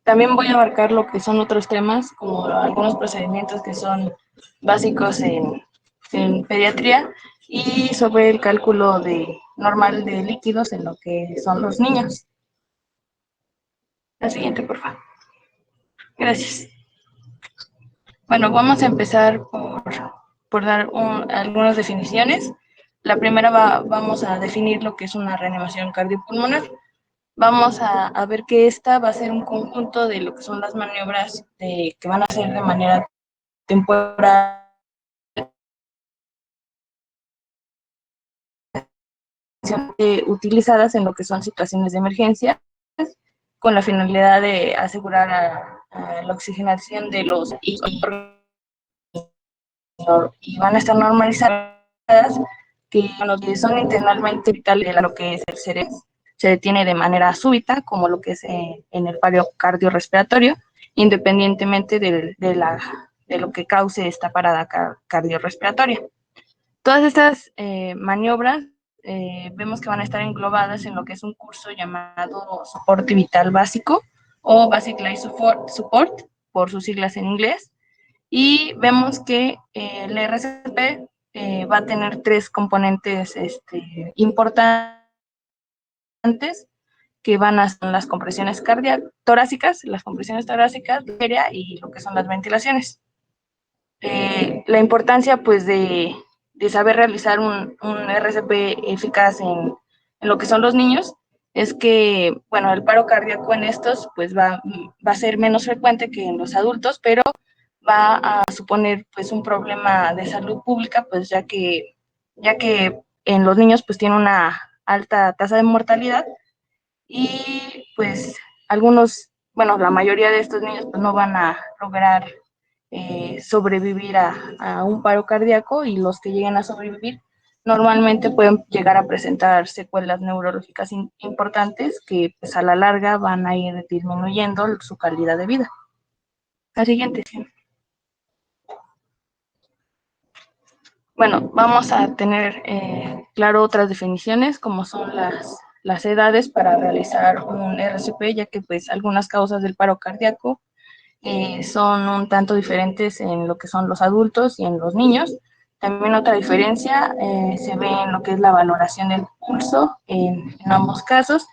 También voy a abarcar lo que son otros temas, como algunos procedimientos que son básicos en pediatría y sobre el cálculo normal de líquidos en lo que son los niños. La siguiente, por favor. Gracias. Bueno, vamos a empezar por dar algunas definiciones. La primera vamos a definir lo que es una reanimación cardiopulmonar. Vamos a ver que esta va a ser un conjunto de lo que son las maniobras que van a ser de manera temporal utilizadas en lo que son situaciones de emergencia con la finalidad de asegurar a la oxigenación de los y van a estar normalizadas que los que son internamente vitales de lo que es el cerebro se detiene de manera súbita, como lo que es en el paro cardiorrespiratorio, independientemente de lo que cause esta parada cardiorrespiratoria. Todas estas maniobras vemos que van a estar englobadas en lo que es un curso llamado soporte vital básico o Basic Life Support, por sus siglas en inglés, y vemos que el RCP va a tener tres componentes importantes que van a ser las compresiones torácicas, las compresiones torácicas y lo que son las ventilaciones. La importancia pues de saber realizar un RCP eficaz en lo que son los niños es que, bueno, el paro cardíaco en estos pues va a ser menos frecuente que en los adultos, pero va a suponer pues un problema de salud pública, pues ya que en los niños pues tiene una alta tasa de mortalidad y pues algunos, bueno, la mayoría de estos niños pues no van a lograr sobrevivir a un paro cardíaco y los que lleguen a sobrevivir normalmente pueden llegar a presentar secuelas neurológicas importantes que pues a la larga van a ir disminuyendo su calidad de vida. La siguiente. Bueno, vamos a tener claro otras definiciones como son las edades para realizar un RCP, ya que pues algunas causas del paro cardíaco son un tanto diferentes en lo que son los adultos y en los niños. También otra diferencia se ve en lo que es la valoración del pulso en ambos casos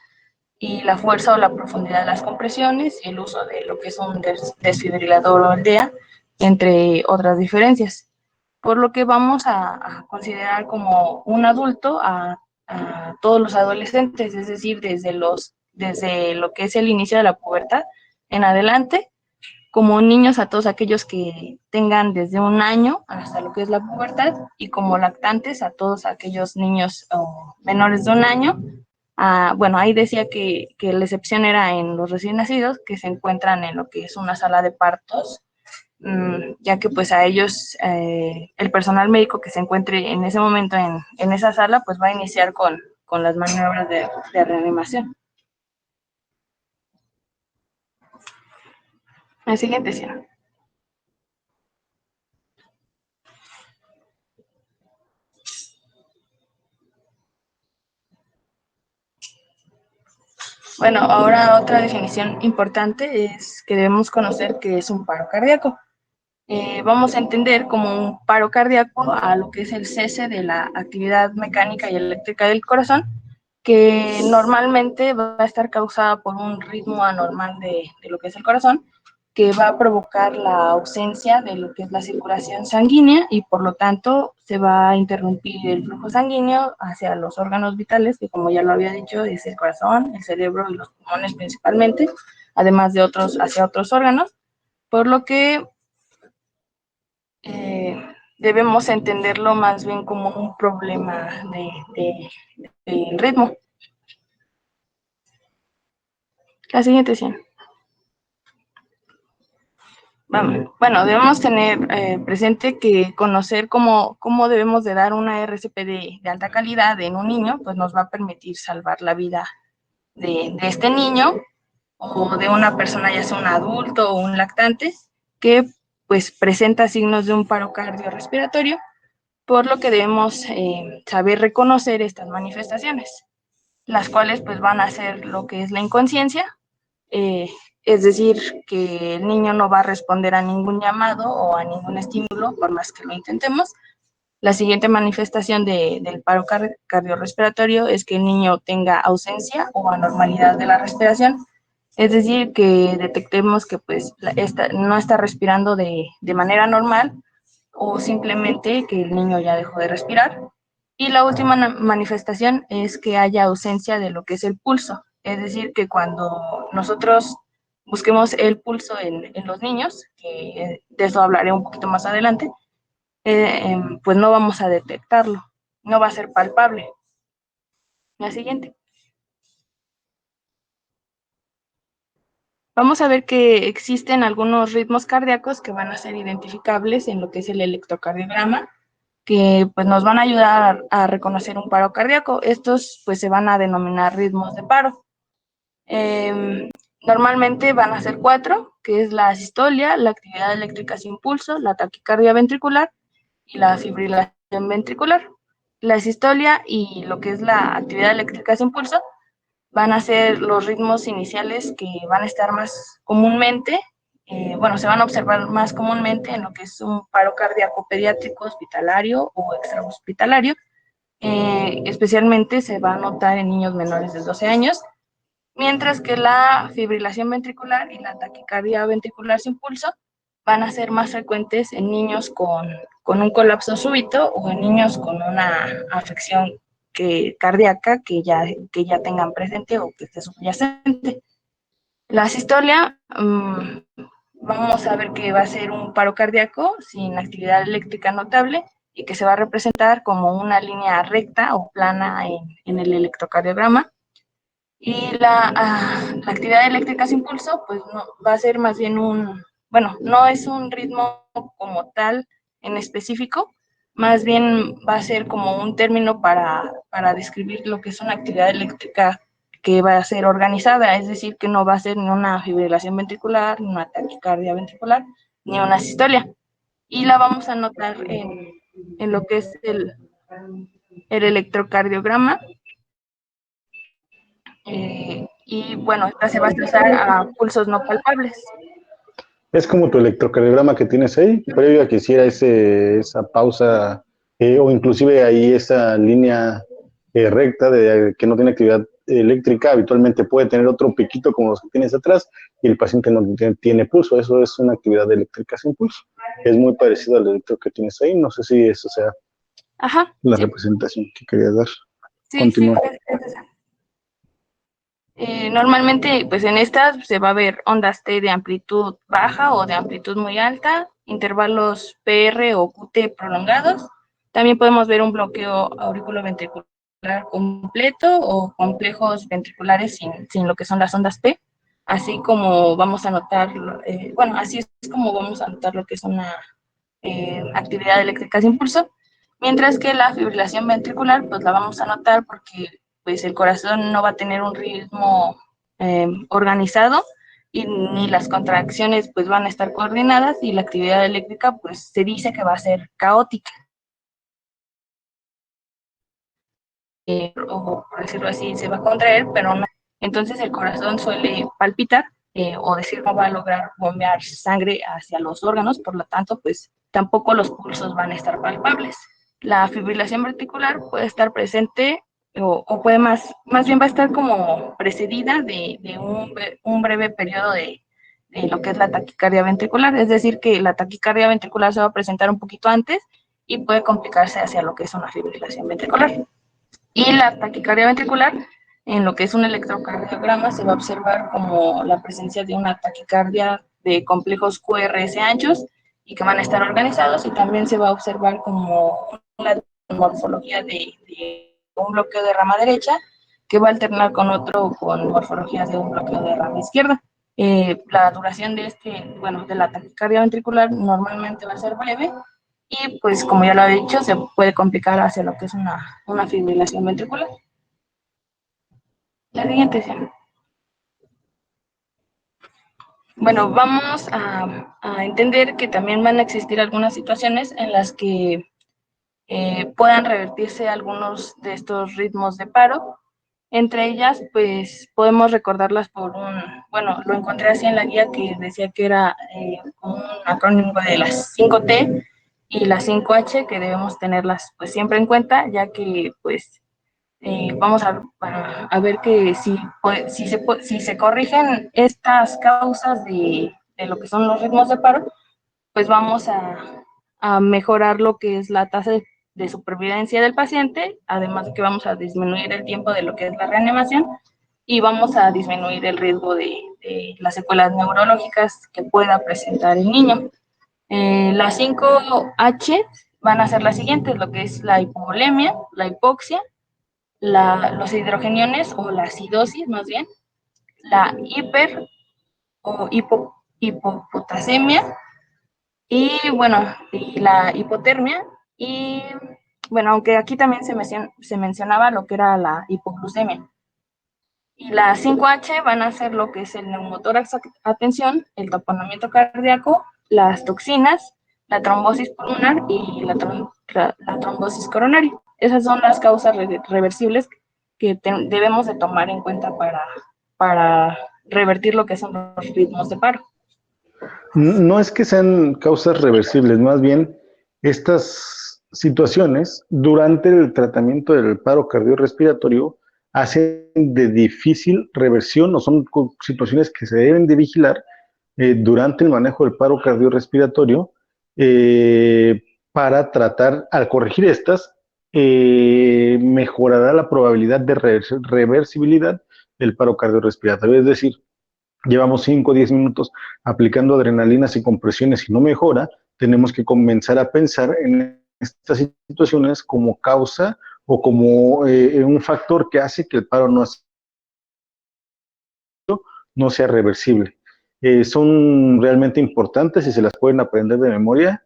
y la fuerza o la profundidad de las compresiones y el uso de lo que es un desfibrilador o aldea, entre otras diferencias. Por lo que vamos a considerar como un adulto a todos los adolescentes, es decir, desde lo que es el inicio de la pubertad en adelante, como niños a todos aquellos que tengan desde un año hasta lo que es la pubertad y como lactantes a todos aquellos niños menores de un año. Bueno, ahí decía que la excepción era en los recién nacidos que se encuentran en lo que es una sala de partos, ya que pues a ellos el personal médico que se encuentre en ese momento en esa sala pues va a iniciar con las maniobras de reanimación. El siguiente, sí. Bueno, ahora otra definición importante es que debemos conocer qué es un paro cardíaco. Vamos a entender como un paro cardíaco a lo que es el cese de la actividad mecánica y eléctrica del corazón, que normalmente va a estar causada por un ritmo anormal de lo que es el corazón, que va a provocar la ausencia de lo que es la circulación sanguínea y por lo tanto se va a interrumpir el flujo sanguíneo hacia los órganos vitales, que como ya lo había dicho es el corazón, el cerebro y los pulmones principalmente, además de otros hacia otros órganos, por lo que debemos entenderlo más bien como un problema de ritmo. La siguiente escena. Bueno, debemos tener presente que conocer cómo debemos de dar una RCP de alta calidad en un niño, pues nos va a permitir salvar la vida de este niño o de una persona, ya sea un adulto o un lactante, que pues presenta signos de un paro cardiorrespiratorio, por lo que debemos saber reconocer estas manifestaciones, las cuales pues van a ser lo que es la inconsciencia, es decir, que el niño no va a responder a ningún llamado o a ningún estímulo por más que lo intentemos. La siguiente manifestación del paro cardiorrespiratorio es que el niño tenga ausencia o anormalidad de la respiración, es decir, que detectemos que pues no está respirando de manera normal o simplemente que el niño ya dejó de respirar. Y la última manifestación es que haya ausencia de lo que es el pulso, es decir, que cuando nosotros busquemos el pulso en los niños, que de eso hablaré un poquito más adelante, pues no vamos a detectarlo, no va a ser palpable. La siguiente. Vamos a ver que existen algunos ritmos cardíacos que van a ser identificables en lo que es el electrocardiograma, que pues nos van a ayudar a reconocer un paro cardíaco. Estos pues se van a denominar ritmos de paro. Normalmente van a ser 4, que es la sistolia, la actividad eléctrica sin pulso, la taquicardia ventricular y la fibrilación ventricular. La sistolia y lo que es la actividad eléctrica sin pulso van a ser los ritmos iniciales que van a estar más comúnmente, bueno, se van a observar más comúnmente en lo que es un paro cardíaco pediátrico, hospitalario o extrahospitalario. Especialmente se va a notar en niños menores de 12 años, mientras que la fibrilación ventricular y la taquicardia ventricular sin pulso van a ser más frecuentes en niños con un colapso súbito o en niños con una afección cardíaca que ya tengan presente o que esté subyacente. La sistolia, vamos a ver que va a ser un paro cardíaco sin actividad eléctrica notable y que se va a representar como una línea recta o plana en el electrocardiograma. Y la actividad eléctrica sin pulso, pues no, va a ser más bien bueno, no es un ritmo como tal en específico, más bien va a ser como un término para describir lo que es una actividad eléctrica que va a ser organizada, es decir, que no va a ser ni una fibrilación ventricular, ni una taquicardia ventricular, ni una sistolia. Y la vamos a notar en lo que es el electrocardiograma, y bueno, esta se va a asociar a pulsos no palpables. Es como tu electrocardiograma que tienes ahí, previo a que hiciera esa pausa o inclusive ahí esa línea recta de que no tiene actividad eléctrica, habitualmente puede tener otro piquito como los que tienes atrás y el paciente no tiene pulso, eso es una actividad eléctrica sin pulso. Es muy parecido al electro que tienes ahí, no sé si eso sea Ajá, la sí, representación que quería dar. sí, Continúa. es esa. Normalmente, pues en estas se va a ver ondas T de amplitud baja o de amplitud muy alta, intervalos PR o QT prolongados. También podemos ver un bloqueo auriculoventricular completo o complejos ventriculares sin lo que son las ondas P, así como vamos a notar, bueno, así es como vamos a notar lo que es una actividad eléctrica sin pulso, mientras que la fibrilación ventricular, pues la vamos a notar porque pues el corazón no va a tener un ritmo organizado y ni las contracciones pues van a estar coordinadas y la actividad eléctrica pues se dice que va a ser caótica. O por decirlo así, se va a contraer, pero no. Entonces el corazón suele palpitar, o decir no va a lograr bombear sangre hacia los órganos, por lo tanto, pues tampoco los pulsos van a estar palpables. La fibrilación ventricular puede estar presente o puede más bien va a estar como precedida de un breve periodo de lo que es la taquicardia ventricular, es decir, que la taquicardia ventricular se va a presentar un poquito antes y puede complicarse hacia lo que es una fibrilación ventricular. Y la taquicardia ventricular, en lo que es un electrocardiograma, se va a observar como la presencia de una taquicardia de complejos QRS anchos y que van a estar organizados, y también se va a observar como una morfología de un bloqueo de rama derecha que va a alternar con otro con morfologías de un bloqueo de rama izquierda. La duración bueno, de la taquicardia ventricular normalmente va a ser breve, y pues como ya lo he dicho, se puede complicar hacia lo que es una fibrilación ventricular. La siguiente, sí. Bueno, vamos a entender que también van a existir algunas situaciones en las que puedan revertirse algunos de estos ritmos de paro, Entre ellas, pues podemos recordarlas bueno, lo encontré así en la guía que decía que era un acrónimo de las 5T y las 5H, que debemos tenerlas pues siempre en cuenta, ya que pues vamos a ver que si se corrigen estas causas de lo que son los ritmos de paro, pues vamos a mejorar lo que es la tasa de supervivencia del paciente, además de que vamos a disminuir el tiempo de lo que es la reanimación y vamos a disminuir el riesgo de las secuelas neurológicas que pueda presentar el niño. Las 5H van a ser las siguientes, lo que es la hipovolemia, la hipoxia, los hidrogeniones o la acidosis más bien, la hiper o hipopotasemia y bueno, y la hipotermia y bueno, aunque aquí también se mencionaba lo que era la hipoglucemia. Y las 5H van a ser lo que es el neumotórax atención, el taponamiento cardíaco, las toxinas, la trombosis pulmonar y la trombosis coronaria. Esas son las causas reversibles que debemos de tomar en cuenta para revertir lo que son los ritmos de paro. No es que sean causas reversibles, más bien estas situaciones durante el tratamiento del paro cardiorrespiratorio hacen de difícil reversión o son situaciones que se deben de vigilar durante el manejo del paro cardiorrespiratorio eh, para tratar, al corregir estas, mejorará la probabilidad de reversibilidad del paro cardiorrespiratorio. Es decir, llevamos 5 o 10 minutos aplicando adrenalinas y compresiones y no mejora, tenemos que comenzar a pensar en estas situaciones como causa o como un factor que hace que el paro no sea reversible. Son realmente importantes y se las pueden aprender de memoria.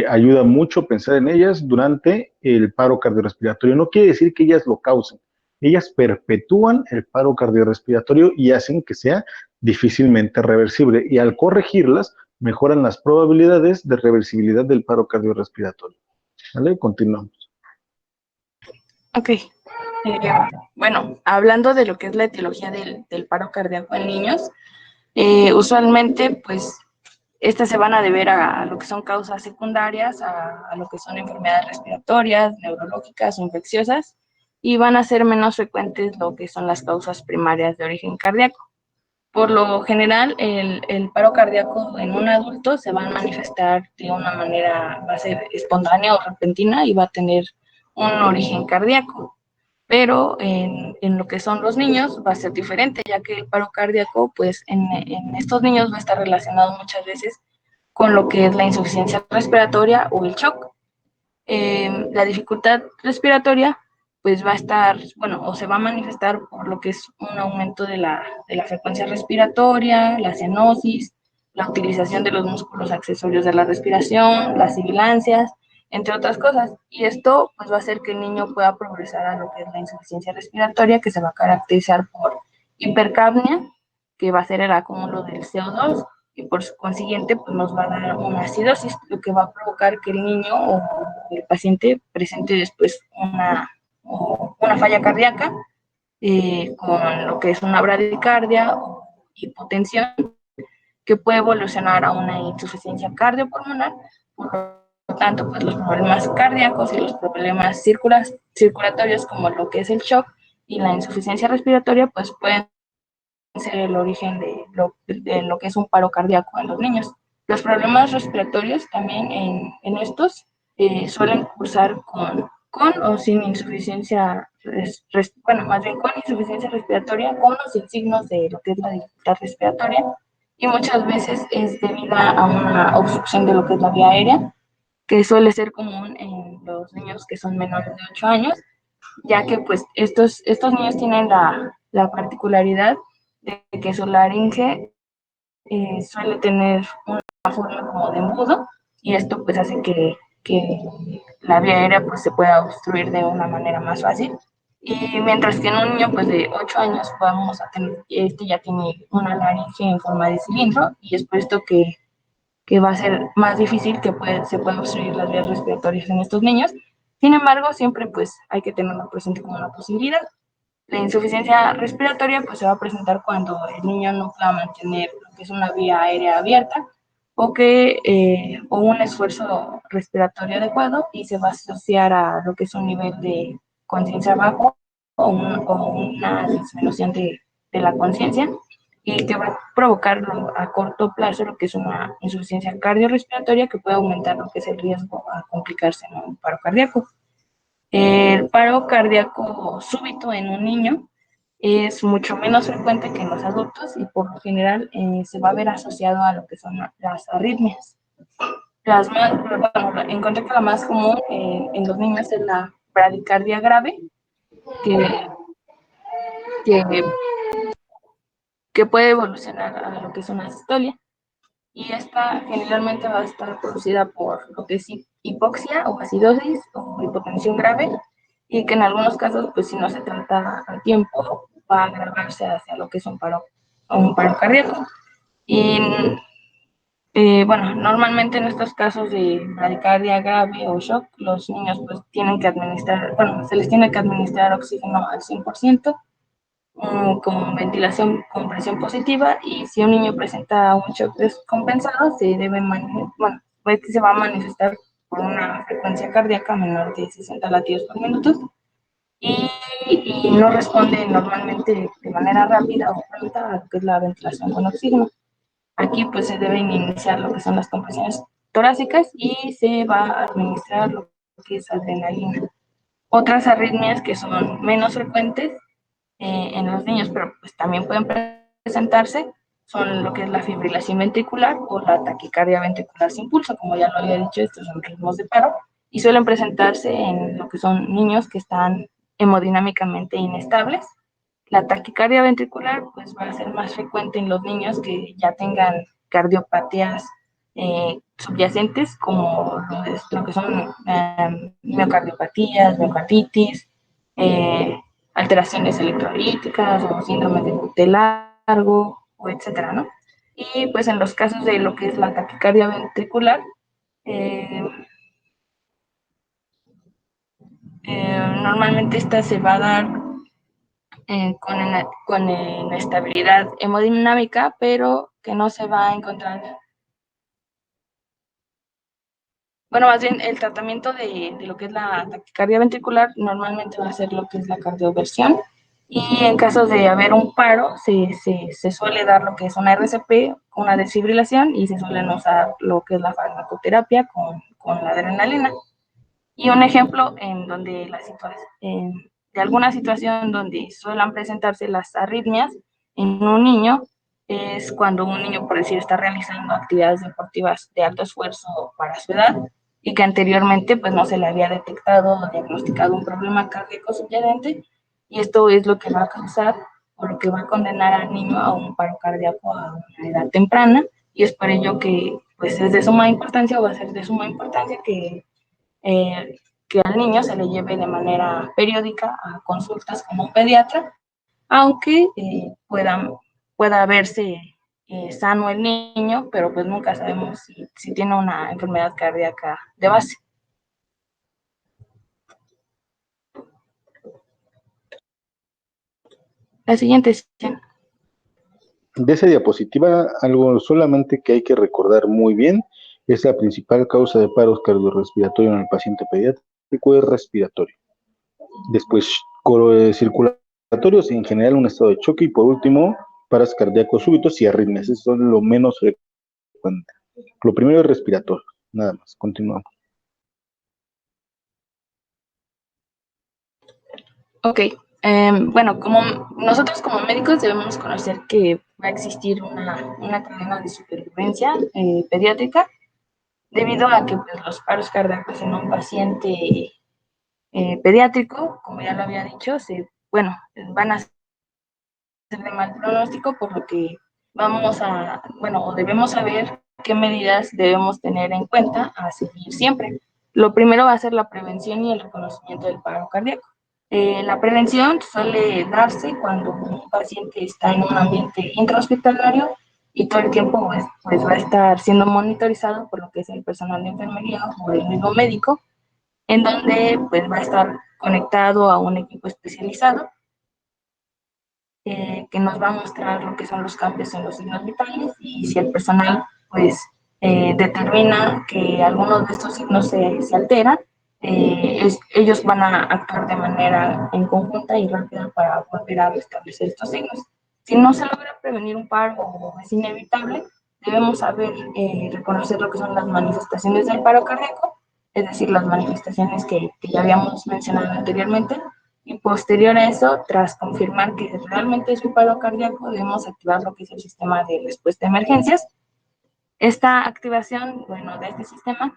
Ayuda mucho pensar en ellas durante el paro cardiorrespiratorio. No quiere decir que ellas lo causen. Ellas perpetúan el paro cardiorrespiratorio y hacen que sea difícilmente reversible. Y al corregirlas, mejoran las probabilidades de reversibilidad del paro cardiorrespiratorio. ¿Vale? Continuamos. Ok. Bueno, hablando de lo que es la etiología del paro cardíaco en niños, usualmente, pues, estas se van a deber a lo que son causas secundarias, a lo que son enfermedades respiratorias, neurológicas o infecciosas, y van a ser menos frecuentes lo que son las causas primarias de origen cardíaco. Por lo general, el paro cardíaco en un adulto se va a manifestar de una manera, va a ser espontánea o repentina y va a tener un origen cardíaco. Pero en lo que son los niños va a ser diferente, ya que el paro cardíaco, pues en estos niños va a estar relacionado muchas veces con lo que es la insuficiencia respiratoria o el shock. La dificultad respiratoria pues va a estar, bueno, o se va a manifestar por lo que es un aumento de la frecuencia respiratoria, la cianosis, la utilización de los músculos accesorios de la respiración, las sibilancias, entre otras cosas. Y esto pues va a hacer que el niño pueda progresar a lo que es la insuficiencia respiratoria, que se va a caracterizar por hipercapnia, que va a ser el acúmulo del CO2, y por consiguiente pues nos va a dar una acidosis, lo que va a provocar que el niño o el paciente presente después una falla cardíaca con lo que es una bradicardia o hipotensión que puede evolucionar a una insuficiencia cardiopulmonar. Por lo tanto, pues los problemas cardíacos y los problemas circulatorios como lo que es el shock y la insuficiencia respiratoria pues pueden ser el origen de lo que es un paro cardíaco en los niños. Los problemas respiratorios también en estos suelen cursar con o sin insuficiencia, bueno, más bien con insuficiencia respiratoria, con o sin signos de lo que es la dificultad respiratoria, y muchas veces es debida a una obstrucción de lo que es la vía aérea, que suele ser común en los niños que son menores de 8 años, ya que pues estos niños tienen la particularidad de que su laringe suele tener una forma como de embudo, y esto pues hace que la vía aérea pues se pueda obstruir de una manera más fácil. Y mientras que en un niño pues de 8 años vamos a tener, este ya tiene una laringe en forma de cilindro, y es por esto que va a ser más difícil que se puedan obstruir las vías respiratorias en estos niños. Sin embargo, siempre pues hay que tenerlo presente como una posibilidad. La insuficiencia respiratoria pues se va a presentar cuando el niño no pueda mantener lo que es una vía aérea abierta o un esfuerzo respiratorio adecuado, y se va a asociar a lo que es un nivel de conciencia bajo o una disminución de la conciencia, y que va a provocar a corto plazo lo que es una insuficiencia cardiorrespiratoria que puede aumentar lo que es el riesgo a complicarse en un paro cardíaco. El paro cardíaco súbito en un niño es mucho menos frecuente que en los adultos y por lo general se va a ver asociado a lo que son las arritmias. Bueno, encontré que la más común en los niños es la bradicardia grave, que, que, que puede evolucionar a lo que es una sistolia. Y esta generalmente va a estar producida por lo que es hipoxia o acidosis o hipotensión grave, y que en algunos casos, pues si no se trata a tiempo, va a agravarse hacia lo que es un paro cardíaco. Y bueno, normalmente en estos casos de bradicardia grave o shock, los niños pues tienen que administrar, bueno, se les tiene que administrar oxígeno al 100%, con ventilación con presión positiva, y si un niño presenta un shock descompensado, bueno, se va a manifestar por una frecuencia cardíaca menor de 60 latidos por minuto y, y no responde normalmente de manera rápida o pronta a lo que es la ventilación con oxígeno. Aquí pues se deben iniciar lo que son las compresiones torácicas y se va a administrar lo que es adrenalina. Otras arritmias que son menos frecuentes en los niños, pero pues también pueden presentarse, son lo que es la fibrilación ventricular o la taquicardia ventricular sin pulso. Como ya lo había dicho, estos son ritmos de paro y suelen presentarse en lo que son niños que están hemodinámicamente inestables. La taquicardia ventricular pues va a ser más frecuente en los niños que ya tengan cardiopatías subyacentes, como lo que son miocardiopatías, miocarditis, eh, alteraciones electrolíticas o síndrome de gluten largo, o etcétera, ¿no? Y pues en los casos de lo que es la taquicardia ventricular, eh, normalmente esta se va a dar con inestabilidad hemodinámica, pero que no se va a encontrar. Bueno, más bien el tratamiento de lo que es la taquicardia ventricular normalmente va a ser lo que es la cardioversión, y en caso de haber un paro se suele dar lo que es una RCP, una desfibrilación, y se suelen usar lo que es la farmacoterapia con la adrenalina. Y un ejemplo en donde de alguna situación donde suelen presentarse las arritmias en un niño es cuando un niño, por decir, está realizando actividades deportivas de alto esfuerzo para su edad y que anteriormente pues no se le había detectado o diagnosticado un problema cardíaco subyacente, y esto es lo que va a causar o lo que va a condenar al niño a un paro cardíaco a una edad temprana, y es por ello que pues es de suma importancia o va a ser de suma importancia que al niño se le lleve de manera periódica a consultas con un pediatra, aunque pueda verse sano el niño, pero pues nunca sabemos si tiene una enfermedad cardíaca de base. La siguiente sesión. De esa diapositiva, algo solamente que hay que recordar muy bien es la principal causa de paros cardiorrespiratorios en el paciente pediátrico es respiratorio. Después, circulatorios y en general un estado de choque, y por último, paros cardíacos súbitos y arritmias. Eso son lo menos frecuente. Lo primero es respiratorio, nada más. Continuamos. Ok, bueno, como nosotros como médicos debemos conocer que va a existir una cadena de supervivencia pediátrica, debido a que pues, los paros cardíacos en un paciente pediátrico, como ya lo había dicho, bueno, van a ser de mal pronóstico, por lo que bueno, debemos saber qué medidas debemos tener en cuenta a seguir siempre. Lo primero va a ser la prevención y el reconocimiento del paro cardíaco. La prevención suele darse cuando un paciente está en un ambiente intrahospitalario y todo el tiempo pues va a estar siendo monitorizado por lo que es el personal de enfermería o el mismo médico, en donde pues va a estar conectado a un equipo especializado que nos va a mostrar lo que son los cambios en los signos vitales, y si el personal pues determina que algunos de estos signos se alteran, ellos van a actuar de manera en conjunta y rápida para volver a restablecer estos signos. Si no se logra prevenir un paro o es inevitable, debemos saber reconocer lo que son las manifestaciones del paro cardíaco, es decir, las manifestaciones que ya habíamos mencionado anteriormente, y posterior a eso, tras confirmar que realmente es un paro cardíaco, debemos activar lo que es el sistema de respuesta a emergencias. Esta activación, bueno, de este sistema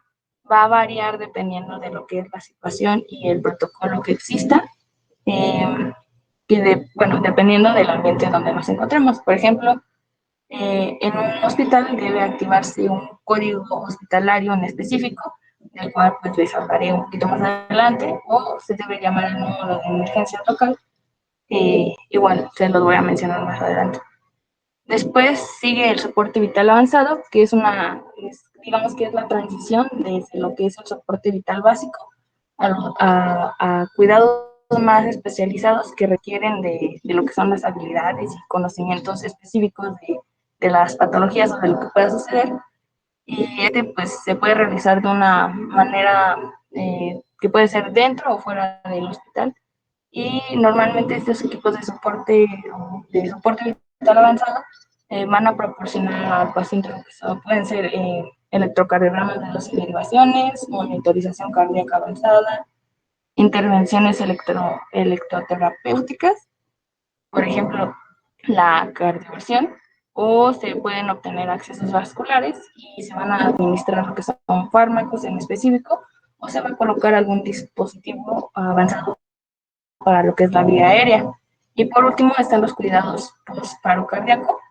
va a variar dependiendo de lo que es la situación y el protocolo que exista, eh, bueno, dependiendo del ambiente donde nos encontremos. Por ejemplo, en un hospital debe activarse un código hospitalario en específico, del cual pues les hablaré un poquito más adelante, o se debe llamar al número de emergencia local, igual se los voy a mencionar más adelante. Después sigue el soporte vital avanzado, que digamos que es la transición desde lo que es el soporte vital básico a cuidados más especializados que requieren de lo que son las habilidades y conocimientos específicos de las patologías o de lo que pueda suceder. Y pues se puede realizar de una manera que puede ser dentro o fuera del hospital. Y normalmente estos equipos de soporte vital avanzado van a proporcionar al paciente lo que pueden ser electrocardiogramas de dosis y derivaciones, monitorización cardíaca avanzada, intervenciones electroterapéuticas, por ejemplo, la cardioversión, o se pueden obtener accesos vasculares y se van a administrar lo que son fármacos en específico, o se va a colocar algún dispositivo avanzado para lo que es la vía aérea. Y por último están los cuidados post-paro cardíaco.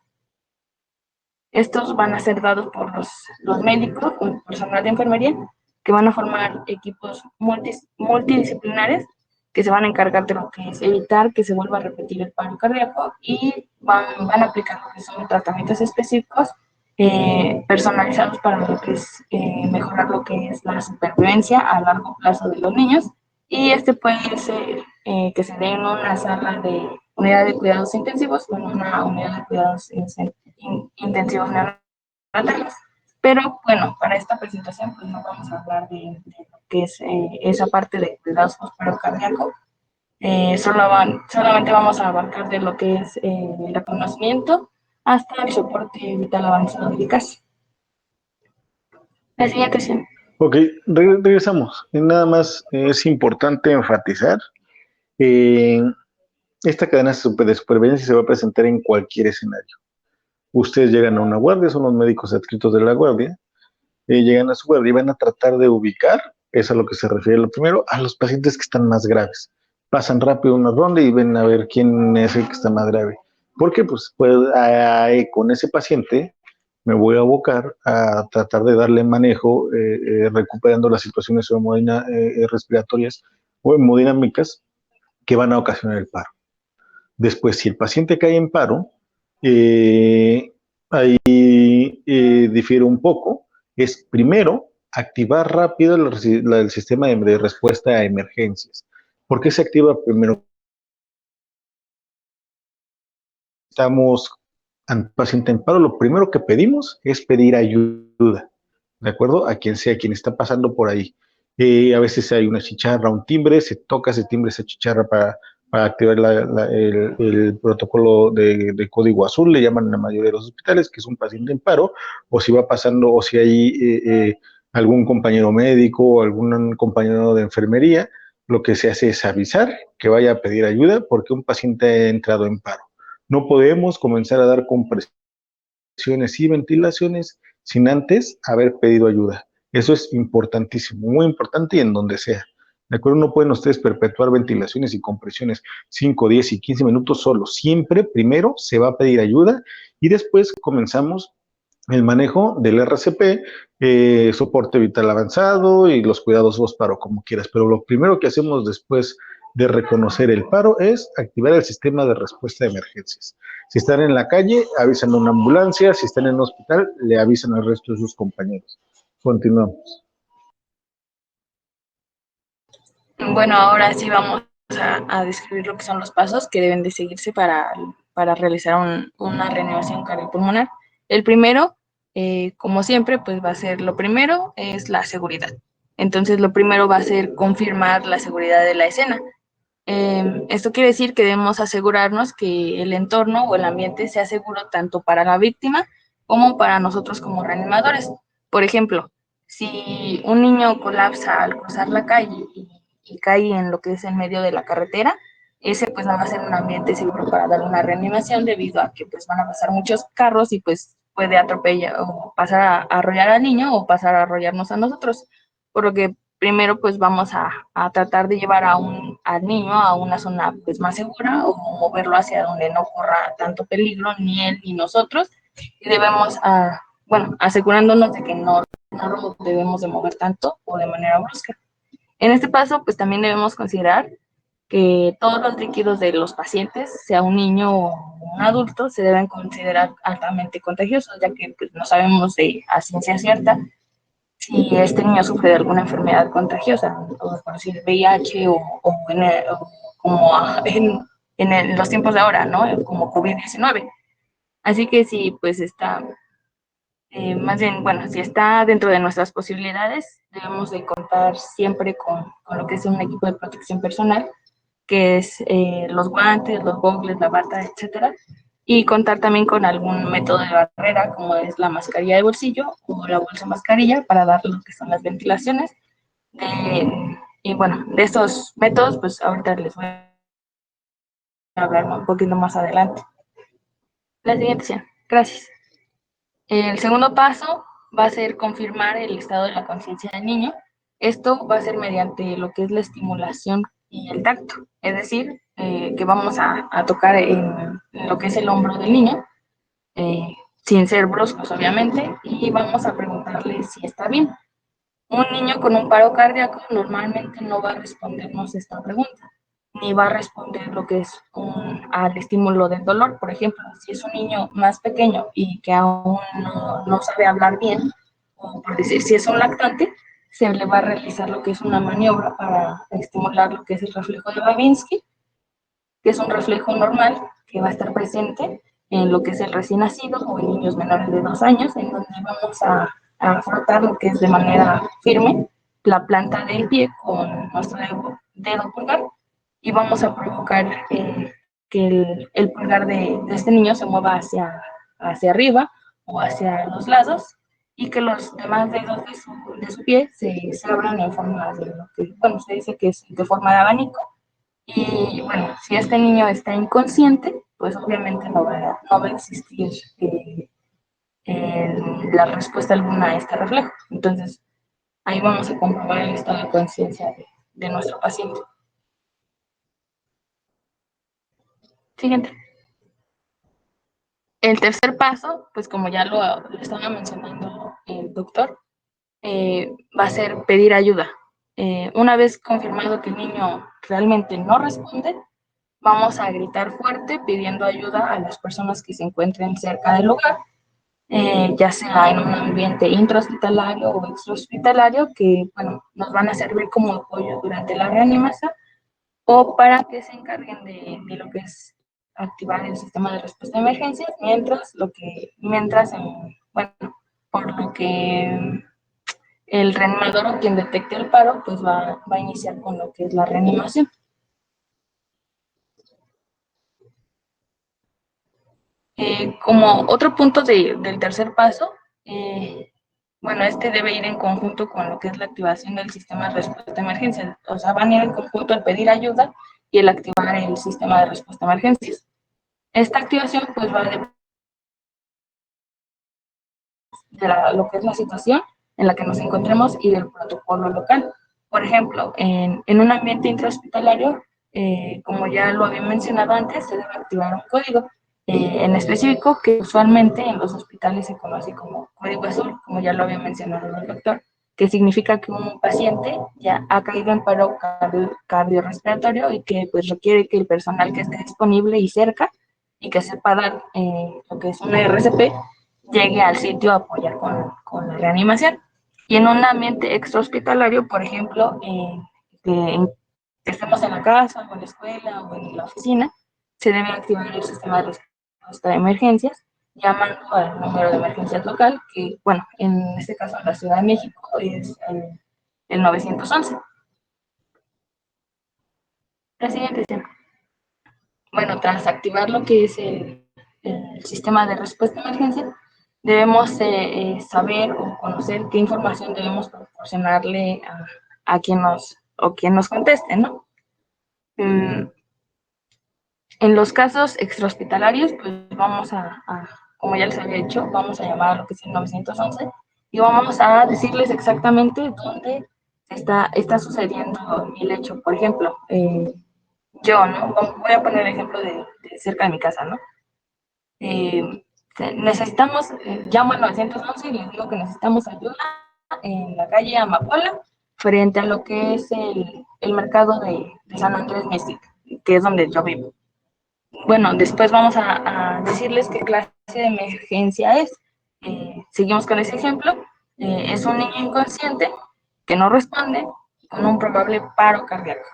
Estos van a ser dados por los médicos o el personal de enfermería, que van a formar equipos multidisciplinares que se van a encargar de lo que es evitar que se vuelva a repetir el paro cardíaco, y van a aplicar lo que son tratamientos específicos personalizados para lo que es mejorar lo que es la supervivencia a largo plazo de los niños. Y este puede ser que se dé en una sala de unidad de cuidados intensivos o en una unidad de cuidados intensivos neonatales. Pero bueno, para esta presentación pues no vamos a hablar de lo que es esa parte de cuidados postparocardíaco. Solamente vamos a abarcar de lo que es el reconocimiento hasta el soporte vital avanzado eficaz. La siguiente sesión. Ok, regresamos. Nada más es importante enfatizar, esta cadena de supervivencia se va a presentar en cualquier escenario. Ustedes llegan a una guardia, son los médicos adscritos de la guardia, llegan a su guardia y van a tratar de ubicar, es a lo que se refiere lo primero, a los pacientes que están más graves. Pasan rápido una ronda y ven a ver quién es el que está más grave. Porque pues con ese paciente me voy a abocar a tratar de darle manejo, recuperando las situaciones respiratorias o hemodinámicas que van a ocasionar el paro. Después, si el paciente cae en paro, ahí difiere un poco. Es primero activar rápido el sistema de respuesta a emergencias. ¿Por qué se activa primero? Estamos ante paciente en paro, lo primero que pedimos es pedir ayuda, ¿de acuerdo? A quien sea, quien está pasando por ahí. A veces hay una chicharra, un timbre, se toca ese timbre, esa chicharra para activar el protocolo de código azul, le llaman en la mayoría de los hospitales, que es un paciente en paro, o si va pasando, o si hay algún compañero médico o algún compañero de enfermería, lo que se hace es avisar que vaya a pedir ayuda porque un paciente ha entrado en paro. No podemos comenzar a dar compresiones y ventilaciones sin antes haber pedido ayuda. Eso es importantísimo, muy importante y en donde sea. ¿De acuerdo? No pueden ustedes perpetuar ventilaciones y compresiones 5, 10 y 15 minutos solo. Siempre primero se va a pedir ayuda y después comenzamos el manejo del RCP, soporte vital avanzado y los cuidados post-paro, como quieras. Pero lo primero que hacemos después de reconocer el paro es activar el sistema de respuesta de emergencias. Si están en la calle, avisan a una ambulancia. Si están en un hospital, le avisan al resto de sus compañeros. Continuamos. Bueno, ahora sí vamos a describir lo que son los pasos que deben de seguirse para para realizar una reanimación cardiopulmonar. El primero, como siempre, pues va a ser lo primero, es la seguridad. Entonces, lo primero va a ser confirmar la seguridad de la escena. Esto quiere decir que debemos asegurarnos que el entorno o el ambiente sea seguro tanto para la víctima como para nosotros como reanimadores. Por ejemplo, si un niño colapsa al cruzar la calle y cae en lo que es en medio de la carretera, ese pues no va a ser un ambiente seguro para dar una reanimación debido a que pues van a pasar muchos carros y pues puede atropellar o pasar a arrollar al niño o pasar a arrollarnos a nosotros. Por lo que primero pues vamos a tratar de llevar al niño a una zona pues más segura o moverlo hacia donde no corra tanto peligro ni él ni nosotros y debemos, bueno, asegurándonos de que no lo debemos de mover tanto o de manera brusca. En este paso pues también debemos considerar que todos los líquidos de los pacientes, sea un niño o un adulto, se deben considerar altamente contagiosos, ya que pues, no sabemos a ciencia cierta si este niño sufre de alguna enfermedad contagiosa, o por decir VIH o como en los tiempos de ahora, ¿no? Como COVID-19. Así que si pues está, más bien, bueno, si está dentro de nuestras posibilidades, debemos de contar siempre con lo que es un equipo de protección personal, que es los guantes, los gogles, la bata, etcétera, y contar también con algún método de barrera, como es la mascarilla de bolsillo o la bolsa mascarilla, para dar lo que son las ventilaciones. Y bueno, de estos métodos, pues ahorita les voy a hablar un poquito más adelante. La siguiente sesión. Gracias. El segundo paso va a ser confirmar el estado de la conciencia del niño. Esto va a ser mediante lo que es la estimulación y el tacto, es decir, que vamos a tocar en lo que es el hombro del niño, eh, sin ser bruscos, obviamente, y vamos a preguntarle si está bien. Un niño con un paro cardíaco normalmente no va a respondernos esta pregunta, ni va a responder lo que es al estímulo del dolor. Por ejemplo, si es un niño más pequeño y que aún no sabe hablar bien, o por decir, si es un lactante, se le va a realizar lo que es una maniobra para estimular lo que es el reflejo de Babinski, que es un reflejo normal que va a estar presente en lo que es el recién nacido o en niños menores de 2 años, en donde vamos a frotar lo que es de manera firme la planta del pie con nuestro dedo pulgar y vamos a provocar que el pulgar de este niño se mueva hacia arriba o hacia los lados y que los demás dedos de su pie se abran en forma de lo que, bueno, se dice que es de forma de abanico y bueno, si este niño está inconsciente, pues obviamente no va a existir la respuesta alguna a este reflejo. Entonces, ahí vamos a comprobar el estado de conciencia de nuestro paciente. Siguiente. El tercer paso, pues como ya lo estaba mencionando el doctor, va a ser pedir ayuda. Una vez confirmado que el niño realmente no responde, vamos a gritar fuerte pidiendo ayuda a las personas que se encuentren cerca del lugar, ya sea en un ambiente intrahospitalario o extrahospitalario, que bueno, nos van a servir como apoyo durante la reanimación o para que se encarguen de lo que es activar el sistema de respuesta de emergencias, bueno, por lo que el reanimador o quien detecte el paro, pues va a iniciar con lo que es la reanimación. Como otro punto del tercer paso, bueno, este debe ir en conjunto con lo que es la activación del sistema de respuesta de emergencias. O sea, van a ir en conjunto el pedir ayuda y el activar el sistema de respuesta de emergencias. Esta activación pues va a lo que es la situación en la que nos encontremos y del protocolo local. Por ejemplo, en un ambiente intrahospitalario, como ya lo había mencionado antes, se debe activar un código en específico que usualmente en los hospitales se conoce como código azul, como ya lo había mencionado el doctor, que significa que un paciente ya ha caído en paro cardiorrespiratorio y que pues requiere que el personal que esté disponible y cerca y que sepa dar lo que es una RCP llegue al sitio a apoyar con la reanimación. Y en un ambiente extrahospitalario, por ejemplo, que estemos en la casa o en la escuela o en la oficina, se debe activar el sistema de respuesta de emergencias, llamando al número de emergencias local, que, bueno, en este caso en la Ciudad de México es el 911. La siguiente escena. Bueno, tras activar lo que es el sistema de respuesta de emergencia, debemos saber o conocer qué información debemos proporcionarle a quien nos conteste, ¿no? Mm, En los casos extrahospitalarios, pues vamos como ya les había dicho, vamos a llamar a lo que es el 911 y vamos a decirles exactamente dónde está sucediendo el hecho. Por ejemplo, yo, ¿no? Voy a poner el ejemplo de cerca de mi casa, ¿no? Eh, necesitamos, llamo al 911 y les digo que necesitamos ayuda en la calle Amapola, frente a lo que es el mercado de San Andrés Mexicali, que es donde yo vivo. Bueno, después vamos a decirles qué clase de emergencia es. Seguimos con ese ejemplo. Es un niño inconsciente que no responde con un probable paro cardíaco.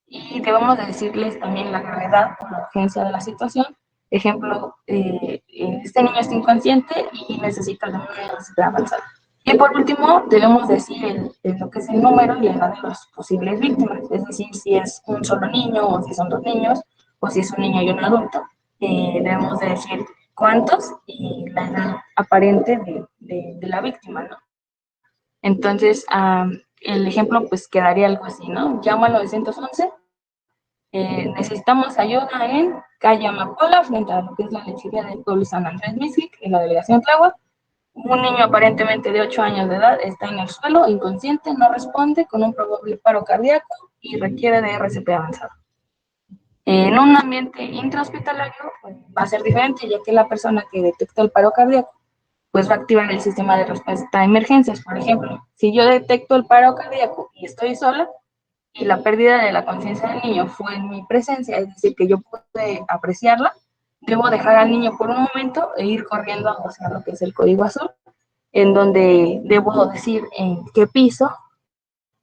Y debemos de decirles también la gravedad o la urgencia de la situación. Ejemplo, este niño está inconsciente y necesita de una necesidad avanzada. Y por último, debemos decir lo que es el número y la edad de las posibles víctimas, es decir, si es un solo niño o si son dos niños o si es un niño y un adulto. Debemos de decir cuántos y la edad aparente de la víctima, ¿no? Entonces, el ejemplo pues quedaría algo así, ¿no? Llama al 911, necesitamos ayuda en calle Amapola, frente a lo que es la lechería del pueblo San Andrés Mixquic, en la delegación Tláhuac. Un niño aparentemente de 8 años de edad está en el suelo, inconsciente, no responde, con un probable paro cardíaco y requiere de RCP avanzado. En un ambiente intrahospitalario pues, va a ser diferente, ya que la persona que detecta el paro cardíaco pues va a activar el sistema de respuesta a emergencias. Por ejemplo, si yo detecto el paro cardíaco y estoy sola, y la pérdida de la conciencia del niño fue en mi presencia, es decir, que yo pude apreciarla, debo dejar al niño por un momento e ir corriendo a buscar lo que es el código azul, en donde debo decir en qué piso,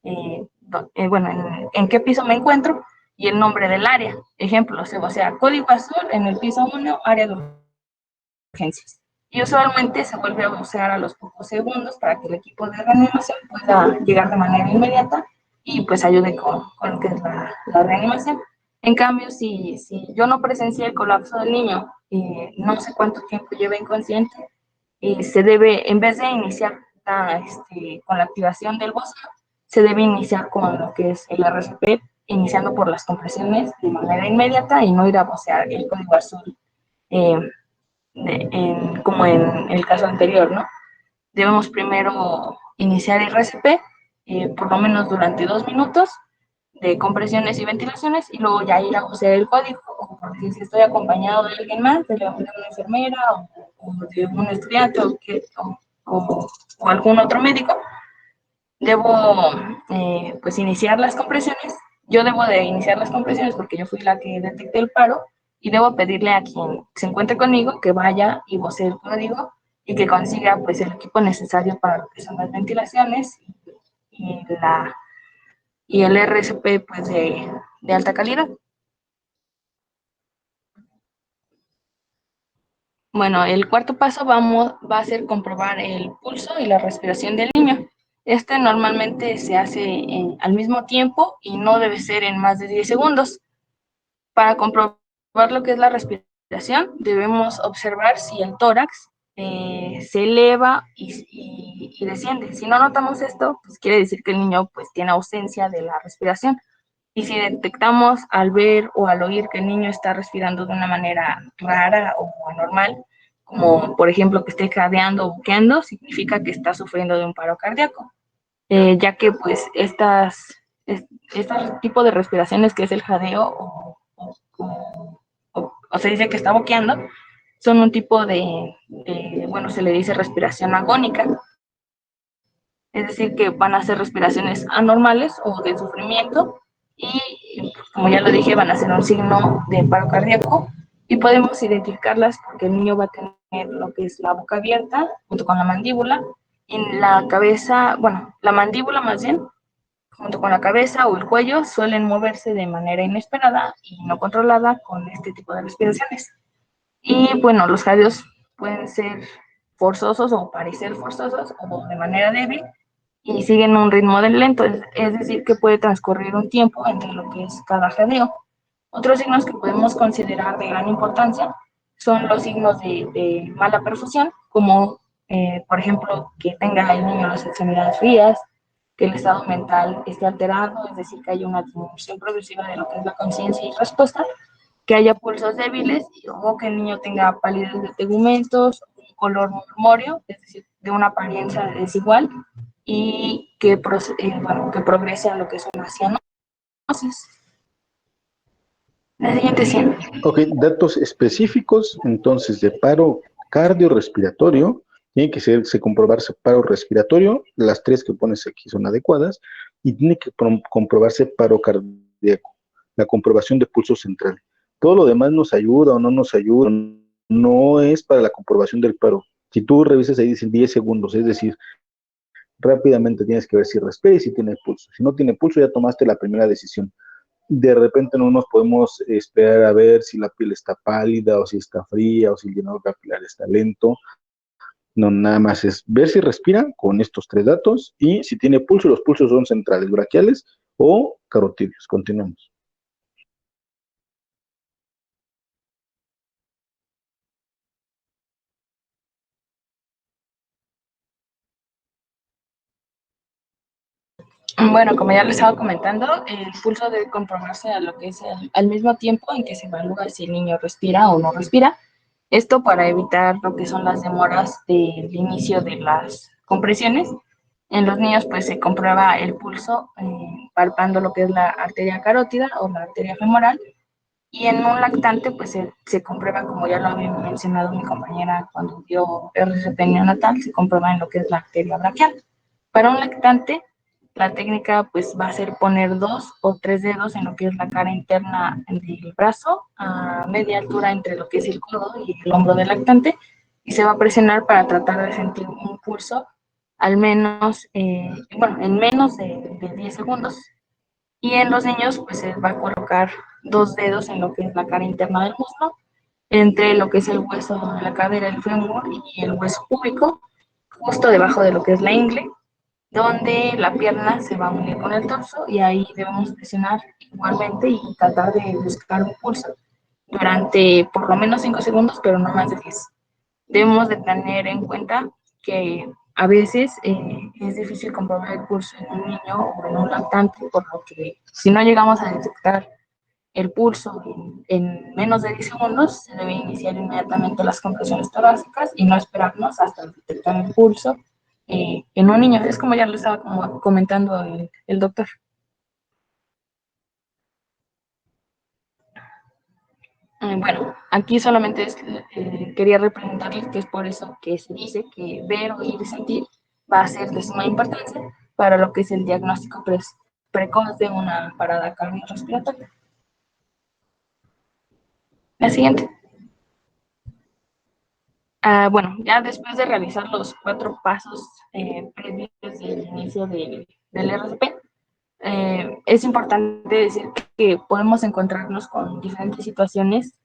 bueno, en qué piso me encuentro y el nombre del área. Ejemplo, o sea, código azul en el piso 1, área de urgencias. Y usualmente se vuelve a usar a los pocos segundos para que el equipo de reanimación pueda llegar de manera inmediata y pues ayude con lo que es la reanimación. En cambio, si yo no presencié el colapso del niño y no sé cuánto tiempo lleva inconsciente, se debe, en vez de iniciar con la activación del bosque, se debe iniciar con lo que es el RCP, iniciando por las compresiones de manera inmediata y no ir a vocear el código azul eh, como en el caso anterior, ¿no? Debemos primero iniciar el RCP, por lo menos durante 2 minutos de compresiones y ventilaciones, y luego ya ir a usar el código, o porque si estoy acompañado de alguien más, de una enfermera o de un estudiante o algún otro médico, debo pues iniciar las compresiones. Yo debo de iniciar las compresiones porque yo fui la que detecté el paro y debo pedirle a quien se encuentre conmigo que vaya y vocee el código y que consiga pues el equipo necesario para lo que son las ventilaciones y, y el RCP pues de alta calidad. Bueno, el cuarto paso va a ser comprobar el pulso y la respiración del niño. Este normalmente se hace al mismo tiempo y no debe ser en más de 10 segundos. Para comprobar lo que es la respiración, debemos observar si el tórax se eleva y desciende. Si no notamos esto, pues quiere decir que el niño pues, tiene ausencia de la respiración. Y si detectamos al ver o al oír que el niño está respirando de una manera rara o anormal, como por ejemplo que esté jadeando o buqueando, significa que está sufriendo de un paro cardíaco, ya que pues este tipo de respiraciones que es el jadeo o se dice que está boqueando, son un tipo bueno, se le dice respiración agónica, es decir, que van a ser respiraciones anormales o de sufrimiento y, como ya lo dije, van a ser un signo de paro cardíaco y podemos identificarlas porque el niño va a tener lo que es la boca abierta junto con la mandíbula y la cabeza, bueno, la mandíbula más bien, junto con la cabeza o el cuello, suelen moverse de manera inesperada y no controlada con este tipo de respiraciones. Y bueno, los jadeos pueden ser forzosos o parecer forzosos o de manera débil y siguen un ritmo de lento, es decir, que puede transcurrir un tiempo entre lo que es cada jadeo. Otros signos que podemos considerar de gran importancia son los signos de mala perfusión, como por ejemplo que tenga el niño las extremidades frías, que el estado mental esté alterado, es decir, que haya una disminución progresiva de lo que es la conciencia y respuesta, que haya pulsos débiles o que el niño tenga palidez de tegumentos, un color murmóreo, es decir, de una apariencia desigual y que, bueno, que progrese a lo que son las cianosis. La siguiente escena. Ok, datos específicos entonces de paro cardiorrespiratorio. Tiene que se comprobarse paro respiratorio, las tres que pones aquí son adecuadas, y tiene que comprobarse paro cardíaco, la comprobación de pulso central. Todo lo demás nos ayuda o no nos ayuda, no es para la comprobación del paro. Si tú revisas ahí dicen 10 segundos, es decir, rápidamente tienes que ver si respira y si tiene pulso. Si no tiene pulso, ya tomaste la primera decisión. De repente no nos podemos esperar a ver si la piel está pálida o si está fría o si el llenado capilar está lento. No, nada más es ver si respira con estos tres datos y si tiene pulso, los pulsos son centrales, braquiales o carotídeos. Continuamos. Bueno, como ya les estaba comentando, el pulso debe comprobarse a lo que es al mismo tiempo en que se evalúa si el niño respira o no respira. Esto para evitar lo que son las demoras del inicio de las compresiones. En los niños pues se comprueba el pulso palpando lo que es la arteria carótida o la arteria femoral y en un lactante pues se comprueba, como ya lo había mencionado mi compañera cuando dio RCP neonatal, se comprueba en lo que es la arteria braquial. Para un lactante la técnica pues va a ser poner 2 o 3 dedos en lo que es la cara interna del brazo a media altura entre lo que es el codo y el hombro del lactante y se va a presionar para tratar de sentir un pulso al menos, bueno, en menos de 10 segundos. Y en los niños pues se va a colocar 2 dedos en lo que es la cara interna del muslo, entre lo que es el hueso de la cadera, el fémur y el hueso púbico, justo debajo de lo que es la ingle, donde la pierna se va a unir con el torso y ahí debemos presionar igualmente y tratar de buscar un pulso durante por lo menos 5 segundos, pero no más de 10. Debemos de tener en cuenta que a veces es difícil comprobar el pulso en un niño o en un lactante, por lo que si no llegamos a detectar el pulso en menos de 10 segundos, se debe iniciar inmediatamente las compresiones torácicas y no esperarnos hasta detectar el pulso en un niño. Es como ya lo estaba comentando el doctor. Bueno, aquí solamente quería representarles que es por eso que se dice que ver, oír y sentir va a ser de suma importancia para lo que es el diagnóstico precoz de una parada cardiorrespiratoria. La siguiente. Bueno, ya después de realizar los 4 pasos previos del inicio del RCP, es importante decir que podemos encontrarnos con diferentes situaciones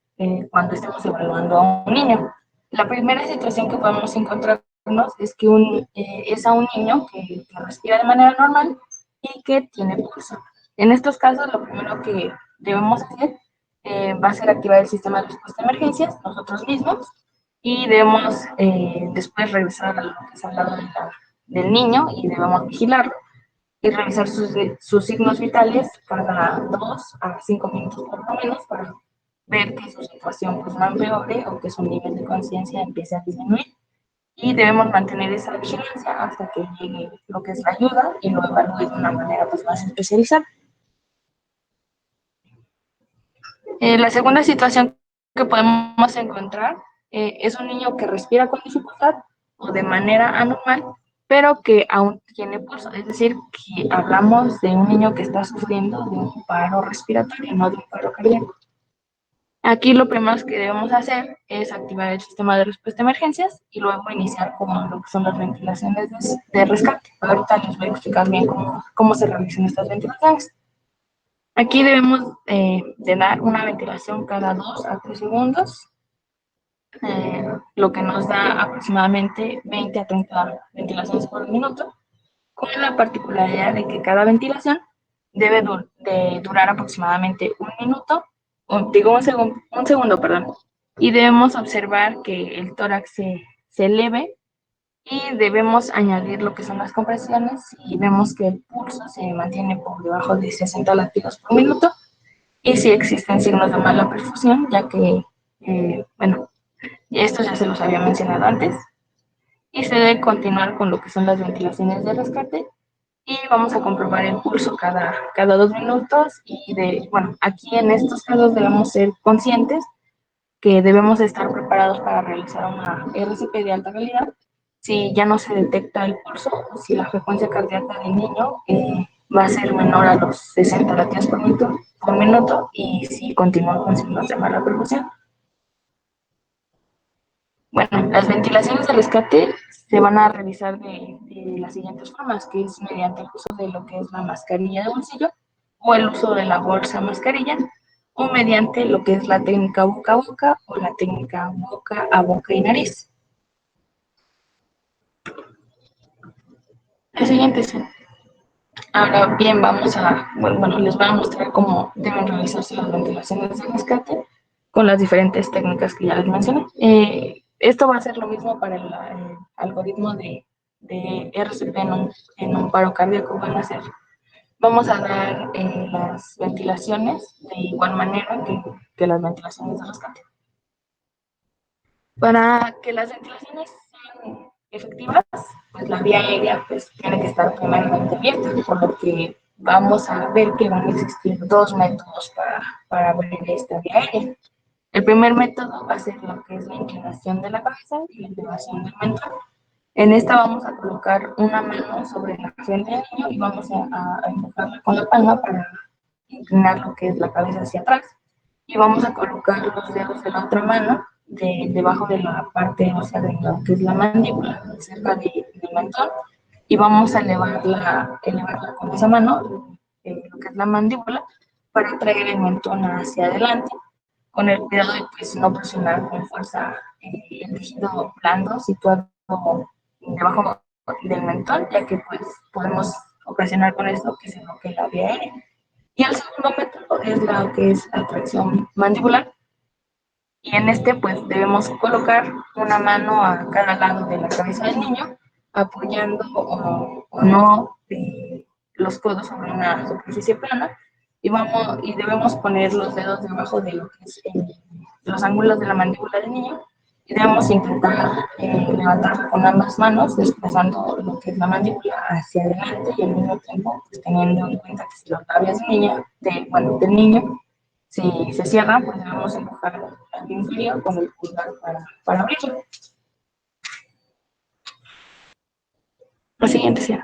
cuando estemos evaluando a un niño. La primera situación que podemos encontrarnos es que es a un niño que respira de manera normal y que tiene pulso. En estos casos, lo primero que debemos hacer va a ser activar el sistema de respuesta a emergencias nosotros mismos y debemos después revisar lo que es al lado del niño y debemos vigilarlo y revisar sus signos vitales cada 2 a 5 minutos por lo menos para ver que su situación pues, no empeore o que su nivel de conciencia empiece a disminuir. Y debemos mantener esa vigilancia hasta que llegue lo que es la ayuda y lo evalúe de una manera pues, más especializada. La segunda situación que podemos encontrar es un niño que respira con dificultad o de manera anormal, pero que aún tiene pulso. Es decir, que hablamos de un niño que está sufriendo de un paro respiratorio, no de un paro cardíaco. Aquí lo primero que debemos hacer es activar el sistema de respuesta a emergencias y luego iniciar con lo que son las ventilaciones de rescate. Ahorita les voy a explicar bien cómo se realizan estas ventilaciones. Aquí debemos de dar una ventilación cada 2 a 3 segundos, lo que nos da aproximadamente 20 a 30 ventilaciones por minuto, con la particularidad de que cada ventilación debe de durar aproximadamente un minuto, digo un segundo, perdón, y debemos observar que el tórax se eleve y debemos añadir lo que son las compresiones y vemos que el pulso se mantiene por debajo de 60 latidos por minuto y si existen signos de mala perfusión, ya que, bueno, esto ya se los había mencionado antes, y se debe continuar con lo que son las ventilaciones de rescate y vamos a comprobar el pulso cada 2 minutos y bueno, aquí en estos casos debemos ser conscientes que debemos estar preparados para realizar una RCP de alta calidad si ya no se detecta el pulso o si la frecuencia cardíaca del niño va a ser menor a los 60 latidos por minuto y si continúa con signos de mala perfusión. Bueno, las ventilaciones de rescate se van a realizar de las siguientes formas, que es mediante el uso de lo que es la mascarilla de bolsillo o el uso de la bolsa mascarilla o mediante lo que es la técnica boca a boca o la técnica boca a boca y nariz. La siguiente es, ahora bien, bueno, les voy a mostrar cómo deben realizarse las ventilaciones de rescate con las diferentes técnicas que ya les mencioné. Esto va a ser lo mismo para el algoritmo de RCP en un paro cardíaco. Vamos a dar las ventilaciones de igual manera que las ventilaciones de rescate. Para que las ventilaciones sean efectivas, pues la vía aérea pues, tiene que estar primeramente abierta, por lo que vamos a ver que van a existir dos métodos para abrir esta vía aérea. El primer método va a ser lo que es la inclinación de la cabeza y la elevación del mentón. En esta vamos a colocar una mano sobre la frente del niño y vamos a empujarla con la palma para inclinar lo que es la cabeza hacia atrás. Y vamos a colocar los dedos de la otra mano debajo de la parte ósea de lo que es la mandíbula, cerca del mentón. Y vamos a elevarla con esa mano, lo que es la mandíbula, para traer el mentón hacia adelante con el cuidado de pues, no presionar con fuerza el tejido blando situado debajo del mentón, ya que pues podemos ocasionar con esto que se bloquee la vía aérea. Y el segundo método es la que es la tracción mandibular. Y en este pues debemos colocar una mano a cada lado de la cabeza del niño, apoyando o no los codos sobre una superficie plana y debemos poner los dedos debajo de lo que es los ángulos de la mandíbula del niño y debemos intentar levantarlo con ambas manos, desplazando lo que es la mandíbula hacia adelante y al mismo tiempo pues, teniendo en cuenta que si los labios del niño si se cierran, pues debemos empujar al inferior con el pulgar para abrirlo. Lo siguiente, sí.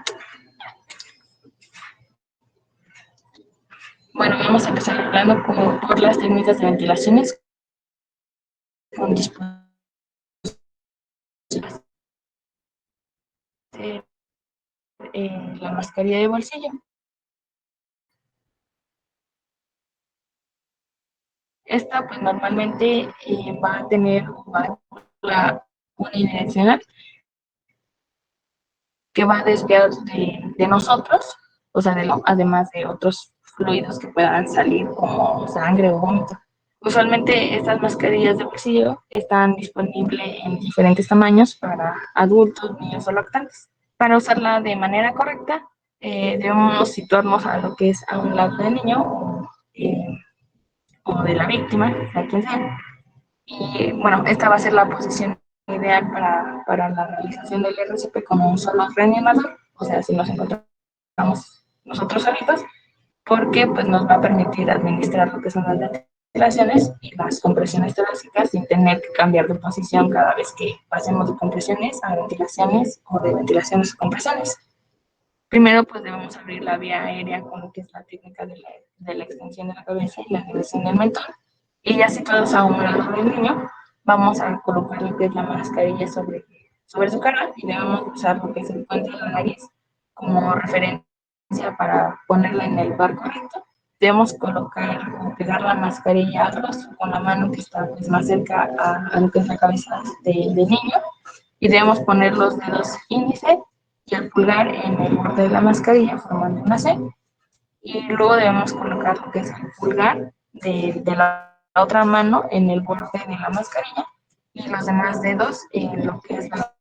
Bueno, vamos a empezar hablando por las técnicas de ventilaciones con dispositivos. La mascarilla de bolsillo. Esta pues normalmente va a tener la unidireccional que va a desviar de nosotros, o sea, además de otros fluidos que puedan salir como sangre o vómito. Usualmente estas mascarillas de bolsillo están disponibles en diferentes tamaños para adultos, niños o lactantes. Para usarla de manera correcta, debemos situarnos a lo que es a un lado del niño o de la víctima, sea quien sea. Y bueno, esta va a ser la posición ideal para la realización del RCP como un solo reanimador, o sea, si nos encontramos nosotros solitos, porque pues nos va a permitir administrar lo que son las ventilaciones y las compresiones torácicas sin tener que cambiar de posición cada vez que pasemos de compresiones a ventilaciones o de ventilaciones a compresiones. Primero, pues debemos abrir la vía aérea con lo que es la técnica de la extensión de la cabeza y la elevación del mentón. Y ya situados a un lado del niño, vamos a colocar lo que es la mascarilla sobre su cara y debemos usar lo que se encuentra en la nariz como referencia para ponerla en el lugar correcto. Debemos colocar o pegar la mascarilla al rostro con la mano que está pues, más cerca a lo que es la cabeza del niño y debemos poner los dedos índice y el pulgar en el borde de la mascarilla formando una C y luego debemos colocar lo que es el pulgar de la otra mano en el borde de la mascarilla y los demás dedos en lo que es la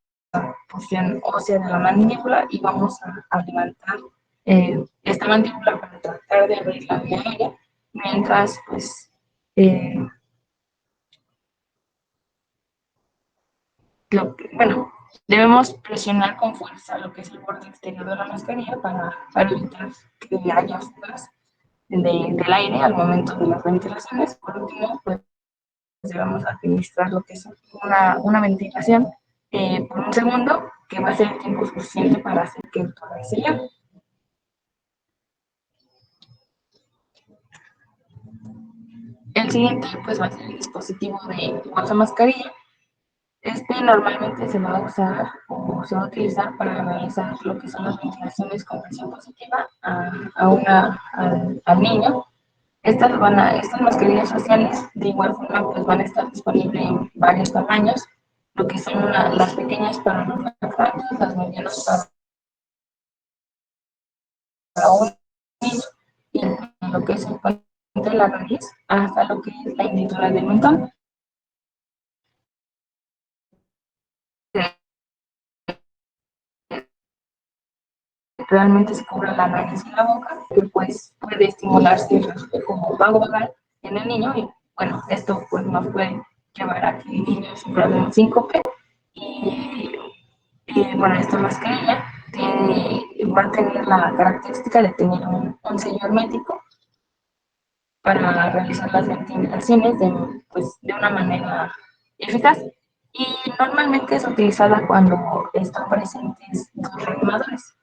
porción ósea de la mandíbula y vamos a levantar esta mandíbula para tratar de abrir la vía aérea mientras pues eh, bueno, debemos presionar con fuerza lo que es el borde exterior de la mascarilla para evitar que haya fugas del aire al momento de las ventilaciones. Por último, pues debemos administrar lo que es una ventilación por un segundo, que va a ser el tiempo suficiente para hacer que el tórax se lleve. El siguiente pues va a ser el dispositivo de bolsa mascarilla. Este normalmente se va a usar o se va a utilizar para realizar lo que son las ventilaciones con presión positiva al niño. Estas mascarillas faciales de igual forma pues van a estar disponibles en varios tamaños, lo que son las pequeñas para los lactantes, las medianas para un niño y lo que es el puente de la nariz hasta lo que es la hendidura del mentón. Realmente se cubre la nariz y la boca, que pues puede estimularse el reflejo vagal en el niño y bueno, esto pues nos puede llevar a que el niño sufra de un síncope y bueno, esta mascarilla va a tener la característica de tener un sello hermético para realizar las ventilaciones pues, de una manera eficaz. Y normalmente es utilizada cuando están presentes dos reanimadores.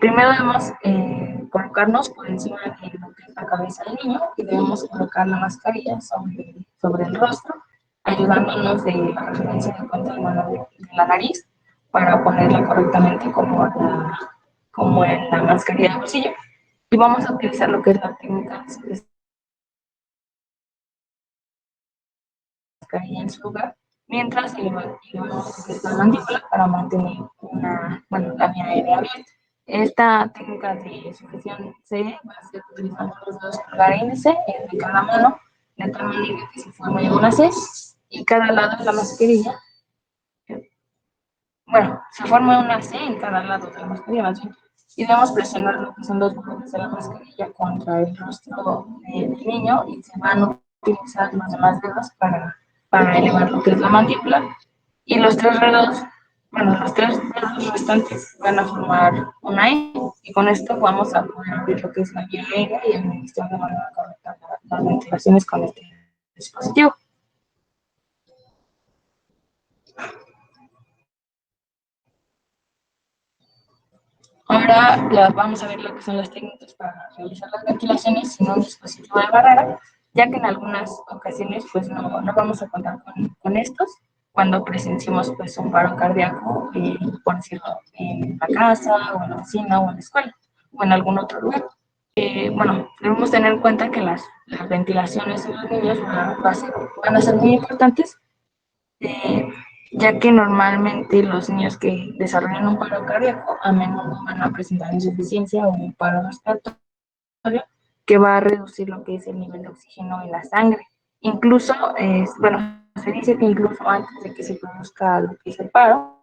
Primero debemos colocarnos por encima de lo que es la cabeza del niño y debemos colocar la mascarilla sobre el rostro, ayudándonos de la referencia de cuenta de la nariz para ponerla correctamente como en la mascarilla de bolsillo. Y vamos a utilizar lo que es la técnica de mascarilla en su lugar, mientras elevamos la mandíbula para mantener la vía aérea abierta. Esta técnica de sujeción C va a ser utilizando los dos pulgares índice de cada mano, de tal manera que se forme una C y cada lado de la mascarilla, se forma una C en cada lado de la mascarilla, más bien, y debemos presionar lo que son los bordes de la mascarilla contra el rostro del niño y se van a utilizar los demás dedos para elevar lo que es la mandíbula y los tres dedos restantes van a formar una E y con esto vamos a poder abrir lo que es la vía aérea y administrar de manera correcta las ventilaciones con este dispositivo. Ahora vamos a ver lo que son las técnicas para realizar las ventilaciones sin un dispositivo de barrera, ya que en algunas ocasiones pues no vamos a contar con estos cuando presenciemos pues un paro cardíaco, por decirlo, en la casa o en la oficina o en la escuela o en algún otro lugar. Debemos tener en cuenta que las ventilaciones en los niños van a ser muy importantes, eh, ya que normalmente los niños que desarrollan un paro cardíaco a menudo van a presentar insuficiencia o un paro respiratorio que va a reducir lo que es el nivel de oxígeno en la sangre. Incluso, se dice que incluso antes de que se produzca lo que es el paro,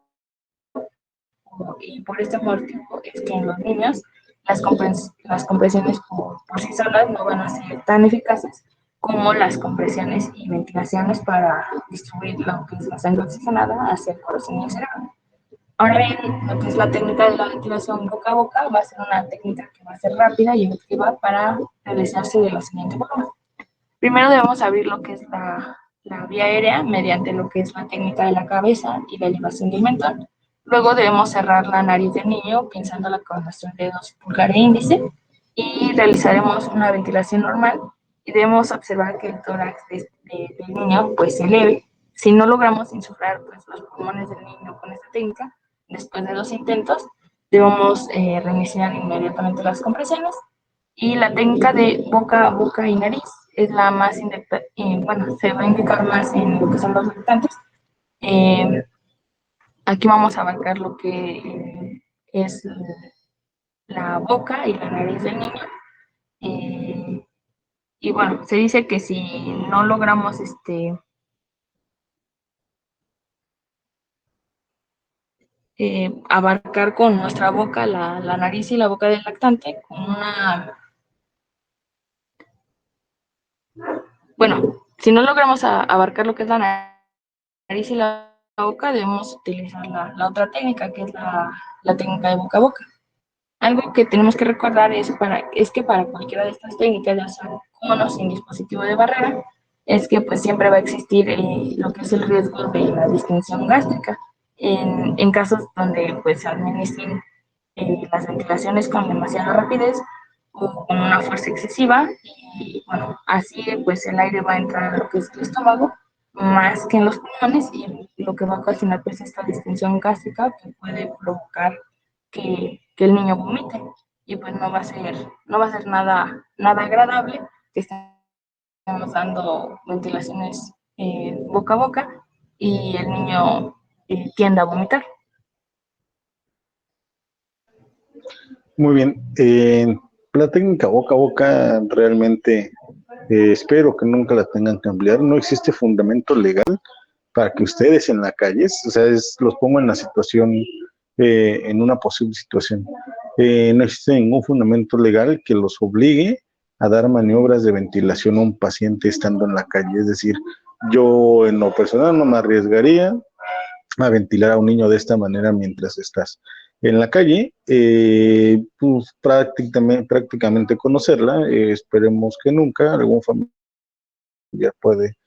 y por este motivo es que en los niños las compresiones por sí solas no van a ser tan eficaces como las compresiones y ventilaciones para distribuir lo que es la sangre oxigenada hacia el corazón y el cerebro. Ahora bien, lo que es la técnica de la ventilación boca a boca va a ser una técnica que va a ser rápida y efectiva para realizarse de la siguiente forma. Primero debemos abrir lo que es la vía aérea mediante lo que es la técnica de la cabeza y la elevación del mentón. Luego debemos cerrar la nariz del niño pinzándola con nuestros dedos pulgar e índice y realizaremos una ventilación normal y debemos observar que el tórax del niño pues se eleve. Si no logramos insuflar pues, los pulmones del niño con esta técnica, después de 2 intentos, debemos reiniciar inmediatamente las compresiones. Y la técnica de boca a boca y nariz es la más, bueno, se va a indicar más en lo que son los lactantes. Eh, Aquí vamos a abarcar lo que es la boca y la nariz del niño. Eh, y bueno, se dice que si no logramos abarcar con nuestra boca la nariz y la boca del lactante, con bueno, si no logramos abarcar lo que es la nariz y la boca, debemos utilizar la otra técnica, que es la técnica de boca a boca. Algo que tenemos que recordar es que para cualquiera de estas técnicas, ya sea con o sin dispositivo de barrera, es que pues siempre va a existir lo que es el riesgo de la distensión gástrica. En casos donde pues se administren las ventilaciones con demasiada rapidez o con una fuerza excesiva, y bueno, así pues el aire va a entrar a lo que es el estómago más que en los pulmones, y lo que va a ocasionar pues esta distensión gástrica que puede provocar que el niño vomite, y pues no va a ser nada agradable que estemos dando ventilaciones boca a boca y el niño tienda a vomitar. Muy bien. La técnica boca a boca realmente espero que nunca la tengan que emplear. No existe fundamento legal para que ustedes en la calle, o sea, los pongo en la situación, en una posible situación. No existe ningún fundamento legal que los obligue a dar maniobras de ventilación a un paciente estando en la calle. Es decir, yo en lo personal no me arriesgaría a ventilar a un niño de esta manera mientras estás en la calle. Pues prácticamente conocerla, esperemos que nunca algún familiar puede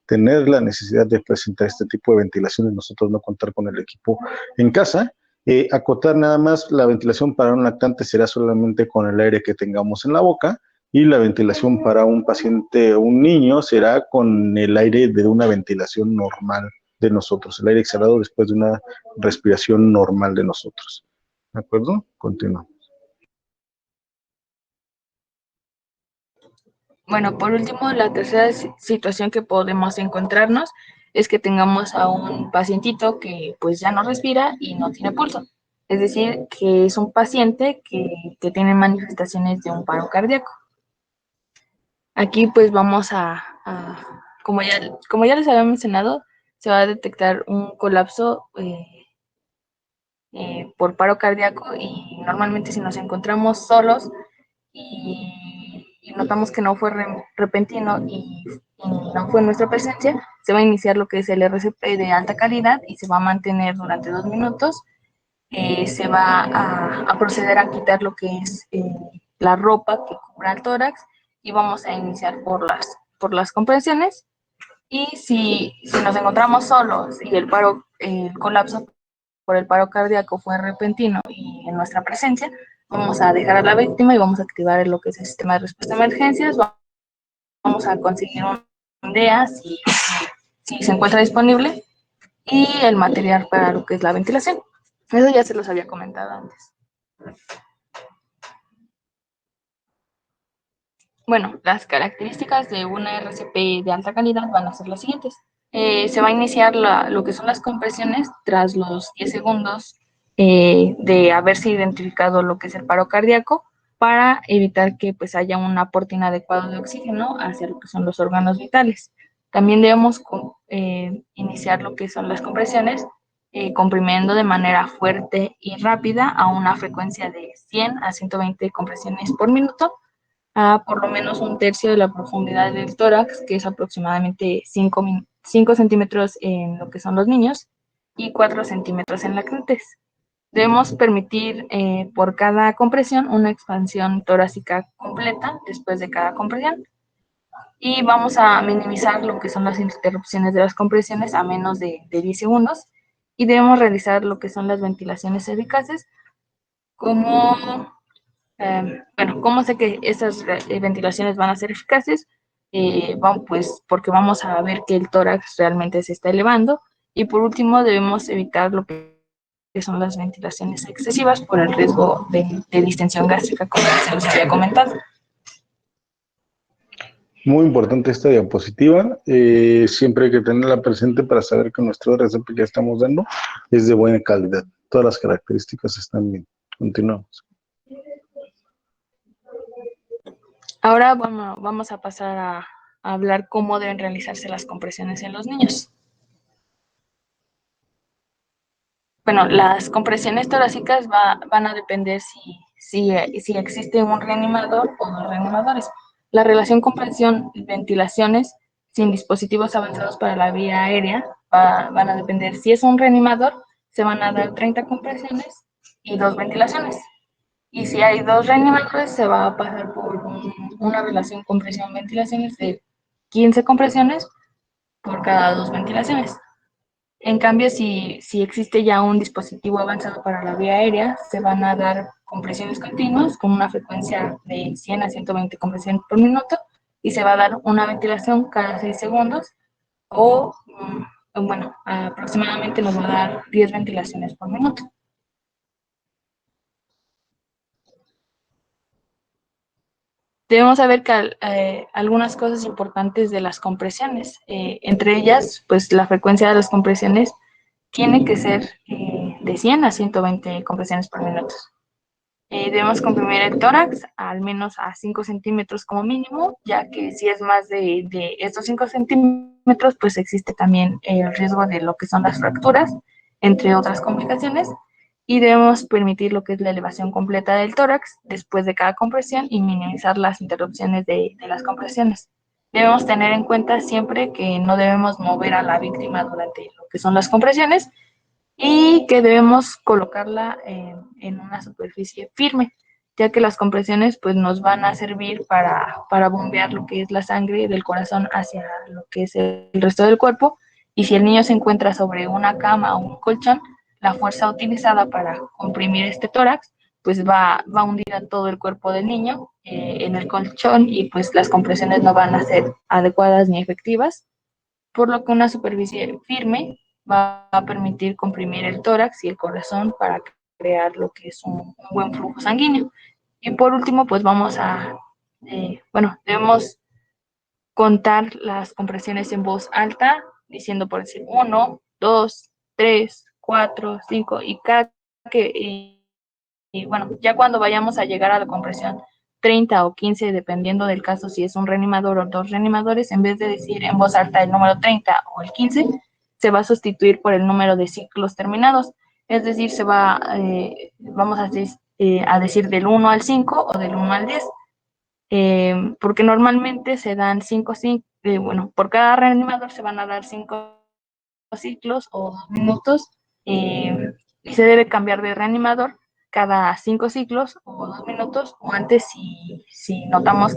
tener la necesidad de presentar este tipo de ventilación y nosotros no contar con el equipo en casa. Acotar nada más, la ventilación para un lactante será solamente con el aire que tengamos en la boca, y la ventilación para un paciente o un niño será con el aire de una ventilación normal de nosotros, el aire exhalado después de una respiración normal de nosotros. ¿De acuerdo? Continuamos. Bueno, por último, la tercera situación que podemos encontrarnos es que tengamos a un pacientito que pues ya no respira y no tiene pulso. Es decir, que es un paciente que tiene manifestaciones de un paro cardíaco. Aquí pues vamos como ya les había mencionado, se va a detectar un colapso por paro cardíaco, y normalmente si nos encontramos solos y notamos que no fue repentino y no fue en nuestra presencia, se va a iniciar lo que es el RCP de alta calidad y se va a mantener durante 2 minutos. Se va a proceder a quitar lo que es la ropa que cubra el tórax, y vamos a iniciar por las compresiones. Y si nos encontramos solos y el colapso por el paro cardíaco fue repentino y en nuestra presencia, vamos a dejar a la víctima y vamos a activar lo que es el sistema de respuesta a emergencias. Vamos a conseguir un DEA si se encuentra disponible, y el material para lo que es la ventilación. Eso ya se los había comentado antes. Bueno, las características de una RCP de alta calidad van a ser las siguientes. Se va a iniciar lo que son las compresiones tras los 10 segundos de haberse identificado lo que es el paro cardíaco, para evitar que pues haya un aporte inadecuado de oxígeno hacia lo que son los órganos vitales. También debemos iniciar lo que son las compresiones comprimiendo de manera fuerte y rápida a una frecuencia de 100 a 120 compresiones por minuto, a por lo menos un tercio de la profundidad del tórax, que es aproximadamente 5 centímetros en lo que son los niños y 4 centímetros en lactantes. Debemos permitir por cada compresión una expansión torácica completa después de cada compresión, y vamos a minimizar lo que son las interrupciones de las compresiones a menos de 10 segundos, y debemos realizar lo que son las ventilaciones eficaces. Como bueno, ¿cómo sé que esas ventilaciones van a ser eficaces? pues porque vamos a ver que el tórax realmente se está elevando. Y por último, debemos evitar lo que son las ventilaciones excesivas por el riesgo de distensión gástrica, como se los había comentado. Muy importante esta diapositiva. Siempre hay que tenerla presente para saber que nuestro RCP que estamos dando es de buena calidad. Todas las características están bien. Continuamos. Ahora vamos a pasar a hablar cómo deben realizarse las compresiones en los niños. Bueno, las compresiones torácicas van a depender si existe un reanimador o dos reanimadores. La relación compresión-ventilaciones sin dispositivos avanzados para la vía aérea van a depender. Si es un reanimador, se van a dar 30 compresiones y dos ventilaciones. Y si hay dos reanimadores, se va a pasar por una relación compresión-ventilaciones de 15 compresiones por cada dos ventilaciones. En cambio, si existe ya un dispositivo avanzado para la vía aérea, se van a dar compresiones continuas con una frecuencia de 100 a 120 compresiones por minuto y se va a dar una ventilación cada 6 segundos o, bueno, aproximadamente nos va a dar 10 ventilaciones por minuto. Debemos saber que algunas cosas importantes de las compresiones, entre ellas, pues la frecuencia de las compresiones tiene que ser de 100 a 120 compresiones por minuto. Debemos comprimir el tórax al menos a 5 centímetros como mínimo, ya que si es más de estos 5 centímetros, pues existe también el riesgo de lo que son las fracturas, entre otras complicaciones, y debemos permitir lo que es la elevación completa del tórax después de cada compresión y minimizar las interrupciones de las compresiones. Debemos tener en cuenta siempre que no debemos mover a la víctima durante lo que son las compresiones, y que debemos colocarla en una superficie firme, ya que las compresiones pues nos van a servir para bombear lo que es la sangre del corazón hacia lo que es el resto del cuerpo, y si el niño se encuentra sobre una cama o un colchón, la fuerza utilizada para comprimir este tórax pues va a hundir a todo el cuerpo del niño en el colchón, y pues las compresiones no van a ser adecuadas ni efectivas, por lo que una superficie firme va a permitir comprimir el tórax y el corazón para crear lo que es un buen flujo sanguíneo. Y por último, pues bueno, debemos contar las compresiones en voz alta, diciendo por decir 1, 2, 3, 4, 5, y bueno, ya cuando vayamos a llegar a la compresión 30 o 15, dependiendo del caso, si es un reanimador o dos reanimadores, en vez de decir en voz alta el número 30 o el 15, se va a sustituir por el número de ciclos terminados. Es decir, vamos a decir del 1 al 5 o del 1 al 10, porque normalmente se dan 5, bueno, por cada reanimador se van a dar 5 ciclos o 2 minutos, y se debe cambiar de reanimador cada 5 ciclos o 2 minutos o antes si notamos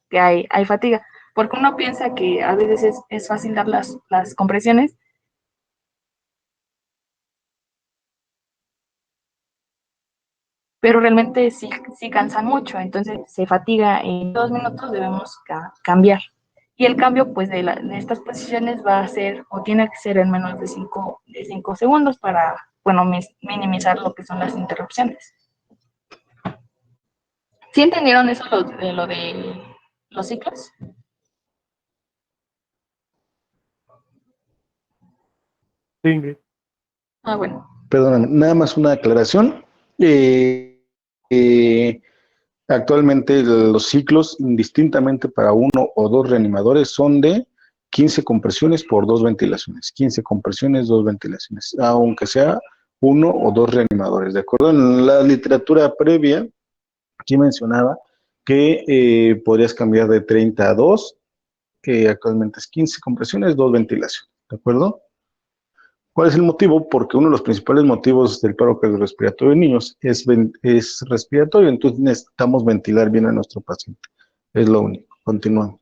que hay fatiga. Porque uno piensa que a veces es fácil dar las compresiones, pero realmente sí cansan mucho, entonces se fatiga en 2 minutos, debemos cambiar. Y el cambio pues de estas posiciones va a ser o tiene que ser en menos de 5 segundos para, bueno, minimizar lo que son las interrupciones. ¿Sí entendieron eso lo de los ciclos? Sí, Ingrid. Ah, bueno. Perdóname, nada más una aclaración. Eh, eh, Actualmente los ciclos, indistintamente para uno o dos reanimadores, son de 15 compresiones por dos ventilaciones. 15 compresiones, dos ventilaciones, aunque sea uno o dos reanimadores. De acuerdo, en la literatura previa, aquí mencionaba que podrías cambiar de 30 a 2, que actualmente es 15 compresiones, dos ventilaciones. ¿De acuerdo? ¿Cuál es el motivo? Porque uno de los principales motivos del paro cardiorrespiratorio en niños es respiratorio, entonces necesitamos ventilar bien a nuestro paciente. Es lo único. Continuamos.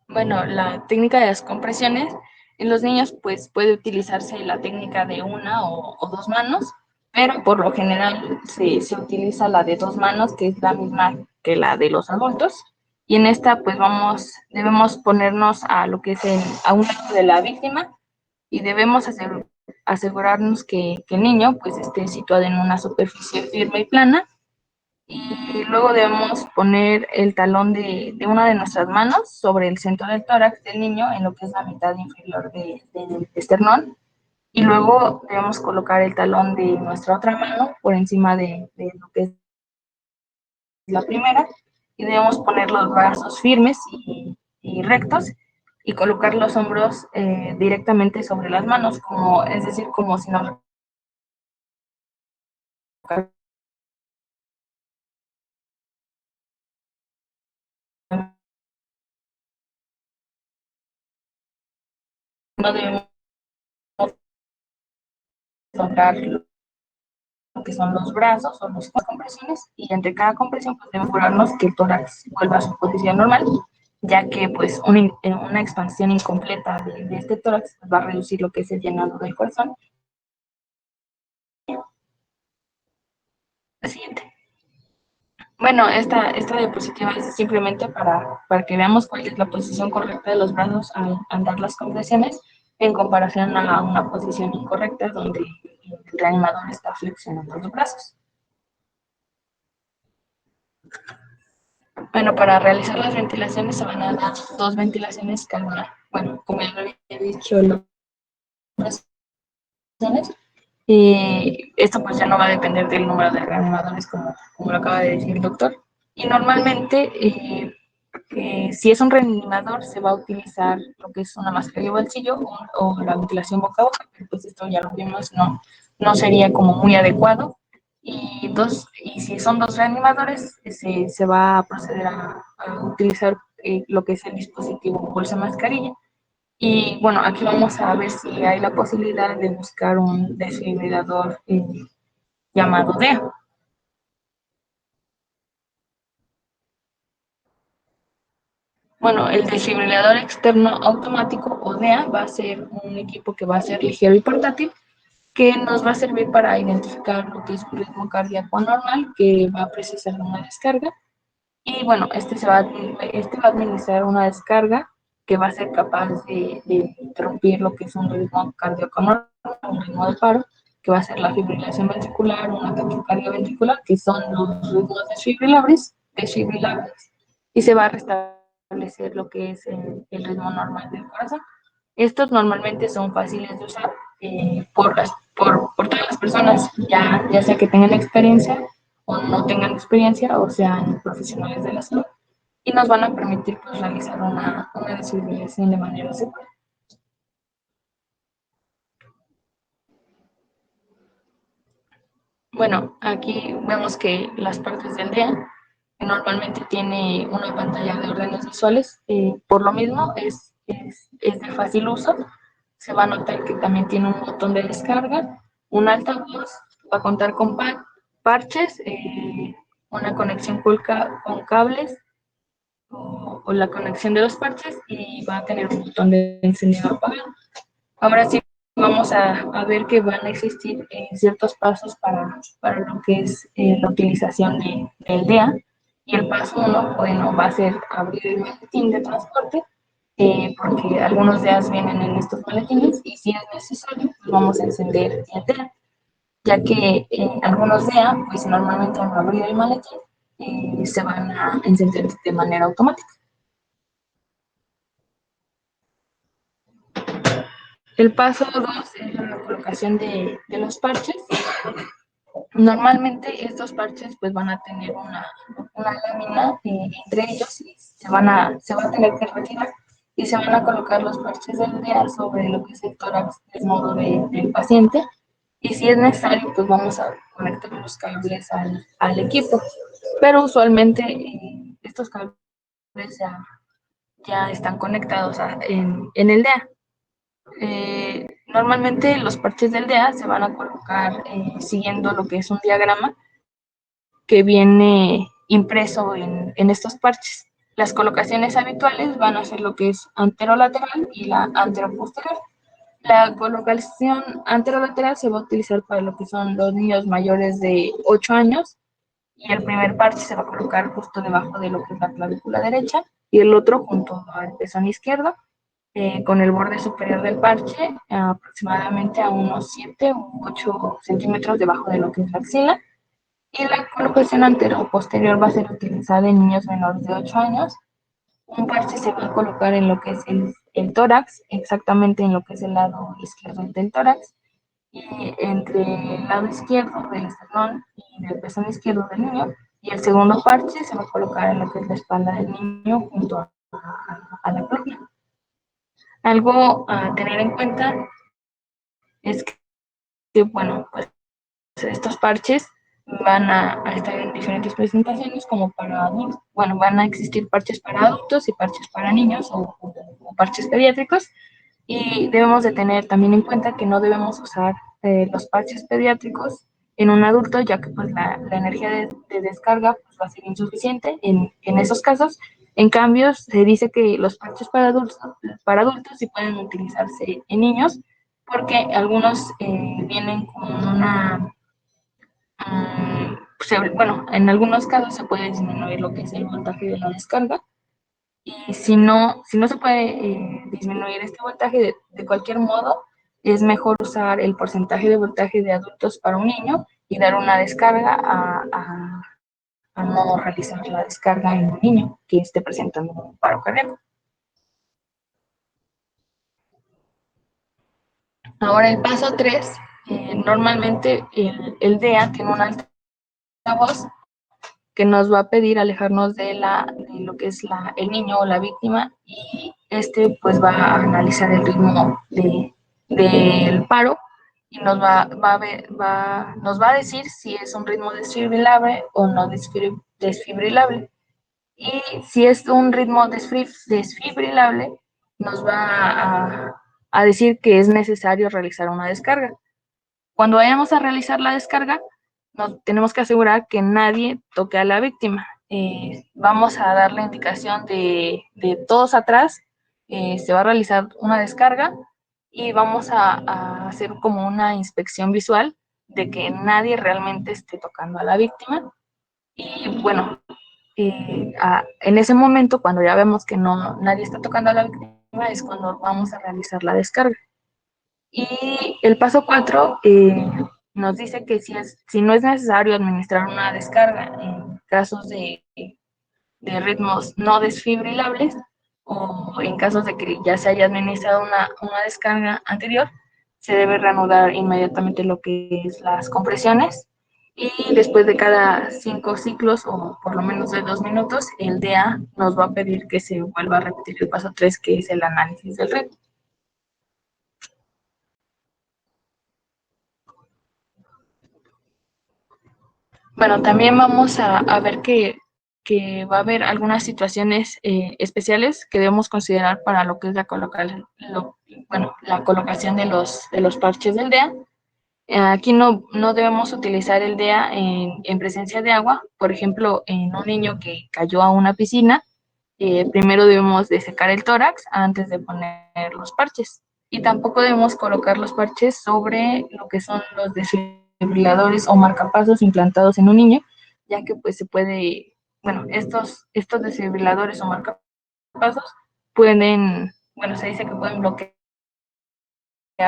Bueno, la técnica de las compresiones en los niños pues puede utilizarse la técnica de una o dos manos, pero por lo general se utiliza la de 2 manos, que es la misma que la de los adultos, y en esta pues debemos ponernos a lo que es a un lado de la víctima y debemos asegurarnos que el niño pues esté situado en una superficie firme y plana, y luego debemos poner el talón de una de nuestras manos sobre el centro del tórax del niño en lo que es la mitad inferior del esternón, y luego debemos colocar el talón de nuestra otra mano por encima de lo que es la primera, y debemos poner los brazos firmes y rectos y colocar los hombros directamente sobre las manos, como, es decir, como si nos no debemos tocar lo que son los brazos o las compresiones, y entre cada compresión pues debemos asegurarnos que el tórax vuelva a su posición normal, ya que pues una expansión incompleta de este tórax va a reducir lo que es el llenado del corazón. La siguiente. Bueno, esta diapositiva es simplemente para que veamos cuál es la posición correcta de los brazos al dar las compresiones en comparación a una posición incorrecta donde el reanimador está flexionando los brazos. Bueno, para realizar las ventilaciones se van a dar 2 ventilaciones cada una. Bueno, como ya lo había dicho, las y esto pues ya no va a depender del número de reanimadores como lo acaba de decir el doctor. Y normalmente, si es un reanimador, se va a utilizar lo que es una mascarilla bolsillo o la ventilación boca a boca, pero pues esto ya lo vimos, no sería como muy adecuado. Y si son 2 reanimadores, se va a proceder a utilizar lo que es el dispositivo bolsa mascarilla. Y bueno, aquí vamos a ver si hay la posibilidad de buscar un desfibrilador llamado DEA. Bueno, el desfibrilador externo automático o DEA va a ser un equipo que va a ser ligero y portátil, que nos va a servir para identificar lo que es un ritmo cardíaco anormal que va a precisar una descarga. Y bueno, este va a administrar una descarga que va a ser capaz de interrumpir lo que es un ritmo cardíaco normal, un ritmo de paro, que va a ser la fibrilación ventricular, una taquicardia ventricular, que son los ritmos desfibrilables, y se va a restablecer lo que es el ritmo normal del corazón. Estos normalmente son fáciles de usar por todas las personas, ya sea que tengan experiencia o no tengan experiencia o sean profesionales de la salud, y nos van a permitir pues, realizar una desfibrilación de manera segura. Bueno, aquí vemos que las partes del DEA normalmente tiene una pantalla de órdenes visuales, por lo mismo es de fácil uso. Se va a notar que también tiene un botón de descarga, un altavoz, va a contar con parches, una conexión con cables o la conexión de los parches, y va a tener un botón de encendido apagado. Ahora sí vamos a ver que van a existir ciertos pasos para lo que es la utilización del DEA. Y el paso 1, bueno, va a ser abrir el maletín de transporte, porque algunos DEAs vienen en estos maletines, y si es necesario, pues vamos a encender el DEA, ya que algunos DEA, pues normalmente al abrir el maletín, se van a encender de manera automática. El paso 2 es la colocación de los parches. Normalmente estos parches pues van a tener una lámina entre ellos, y se va a tener que retirar, y se van a colocar los parches del DEA sobre lo que es el tórax desnudo del paciente, y si es necesario pues vamos a conectar los cables al equipo, pero usualmente estos cables ya están conectados en el DEA. Normalmente los parches del DEA se van a colocar siguiendo lo que es un diagrama que viene impreso en estos parches. Las colocaciones habituales van a ser lo que es anterolateral y la anteroposterior. La colocación anterolateral se va a utilizar para lo que son los niños mayores de 8 años y el primer parche se va a colocar justo debajo de lo que es la clavícula derecha y el otro junto al pezón izquierdo, con el borde superior del parche aproximadamente a unos 7 u 8 centímetros debajo de lo que es la axila. Y la colocación antero-posterior va a ser utilizada en niños menores de 8 años. Un parche se va a colocar en lo que es el tórax, exactamente en lo que es el lado izquierdo del tórax, y entre el lado izquierdo del esternón y del pezón izquierdo del niño. Y el segundo parche se va a colocar en lo que es la espalda del niño junto a la propia. Algo a tener en cuenta es que, bueno, pues estos parches van a estar en diferentes presentaciones como para adultos. Bueno, van a existir parches para adultos y parches para niños o parches pediátricos. Y debemos de tener también en cuenta que no debemos usar los parches pediátricos en un adulto, ya que pues la energía de descarga pues, va a ser insuficiente en esos casos. En cambio, se dice que los parches para adultos sí pueden utilizarse en niños, porque algunos vienen con una bueno, en algunos casos se puede disminuir lo que es el voltaje de la descarga y si no se puede disminuir este voltaje de cualquier modo, es mejor usar el porcentaje de voltaje de adultos para un niño y dar una descarga a no realizar la descarga en un niño que esté presentando un paro cardíaco. Ahora el paso 3, normalmente el DEA tiene una altavoz que nos va a pedir alejarnos de lo que es el niño o la víctima y este pues va a analizar el ritmo del paro y nos va a decir si es un ritmo desfibrilable o no desfibrilable. Y si es un ritmo desfibrilable, nos va a decir que es necesario realizar una descarga. Cuando vayamos a realizar la descarga, nos tenemos que asegurar que nadie toque a la víctima. Vamos a dar la indicación de todos atrás, se va a realizar una descarga y vamos a hacer como una inspección visual de que nadie realmente esté tocando a la víctima. Y bueno, en ese momento, cuando ya vemos que nadie está tocando a la víctima, es cuando vamos a realizar la descarga. Y el paso 4 nos dice que si no es necesario administrar una descarga en casos de ritmos no desfibrilables o en casos de que ya se haya administrado una descarga anterior, se debe reanudar inmediatamente lo que es las compresiones y después de cada 5 ciclos o por lo menos de 2 minutos, el DEA nos va a pedir que se vuelva a repetir el paso 3, que es el análisis del ritmo. Bueno, también vamos a ver que va a haber algunas situaciones especiales que debemos considerar para lo que es la colocación de los parches del DEA. Aquí no debemos utilizar el DEA en presencia de agua. Por ejemplo, en un niño que cayó a una piscina, primero debemos de secar el tórax antes de poner los parches. Y tampoco debemos colocar los parches sobre lo que son los desfibriladores o marcapasos implantados en un niño, ya que pues se puede, bueno, estos desfibriladores o marcapasos pueden, bueno, se dice que pueden bloquear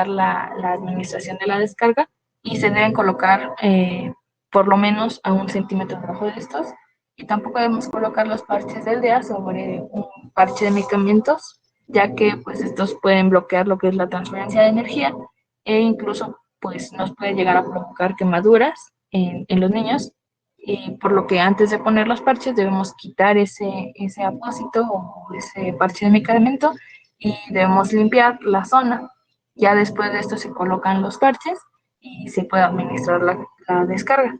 la administración de la descarga y se deben colocar por lo menos a 1 centímetro debajo de estos. Y tampoco debemos colocar los parches del DEA sobre un parche de medicamentos, ya que pues estos pueden bloquear lo que es la transferencia de energía e incluso pues nos puede llegar a provocar quemaduras en los niños. Y por lo que antes de poner los parches debemos quitar ese apósito o ese parche de medicamento y debemos limpiar la zona. Ya después de esto se colocan los parches y se puede administrar la descarga.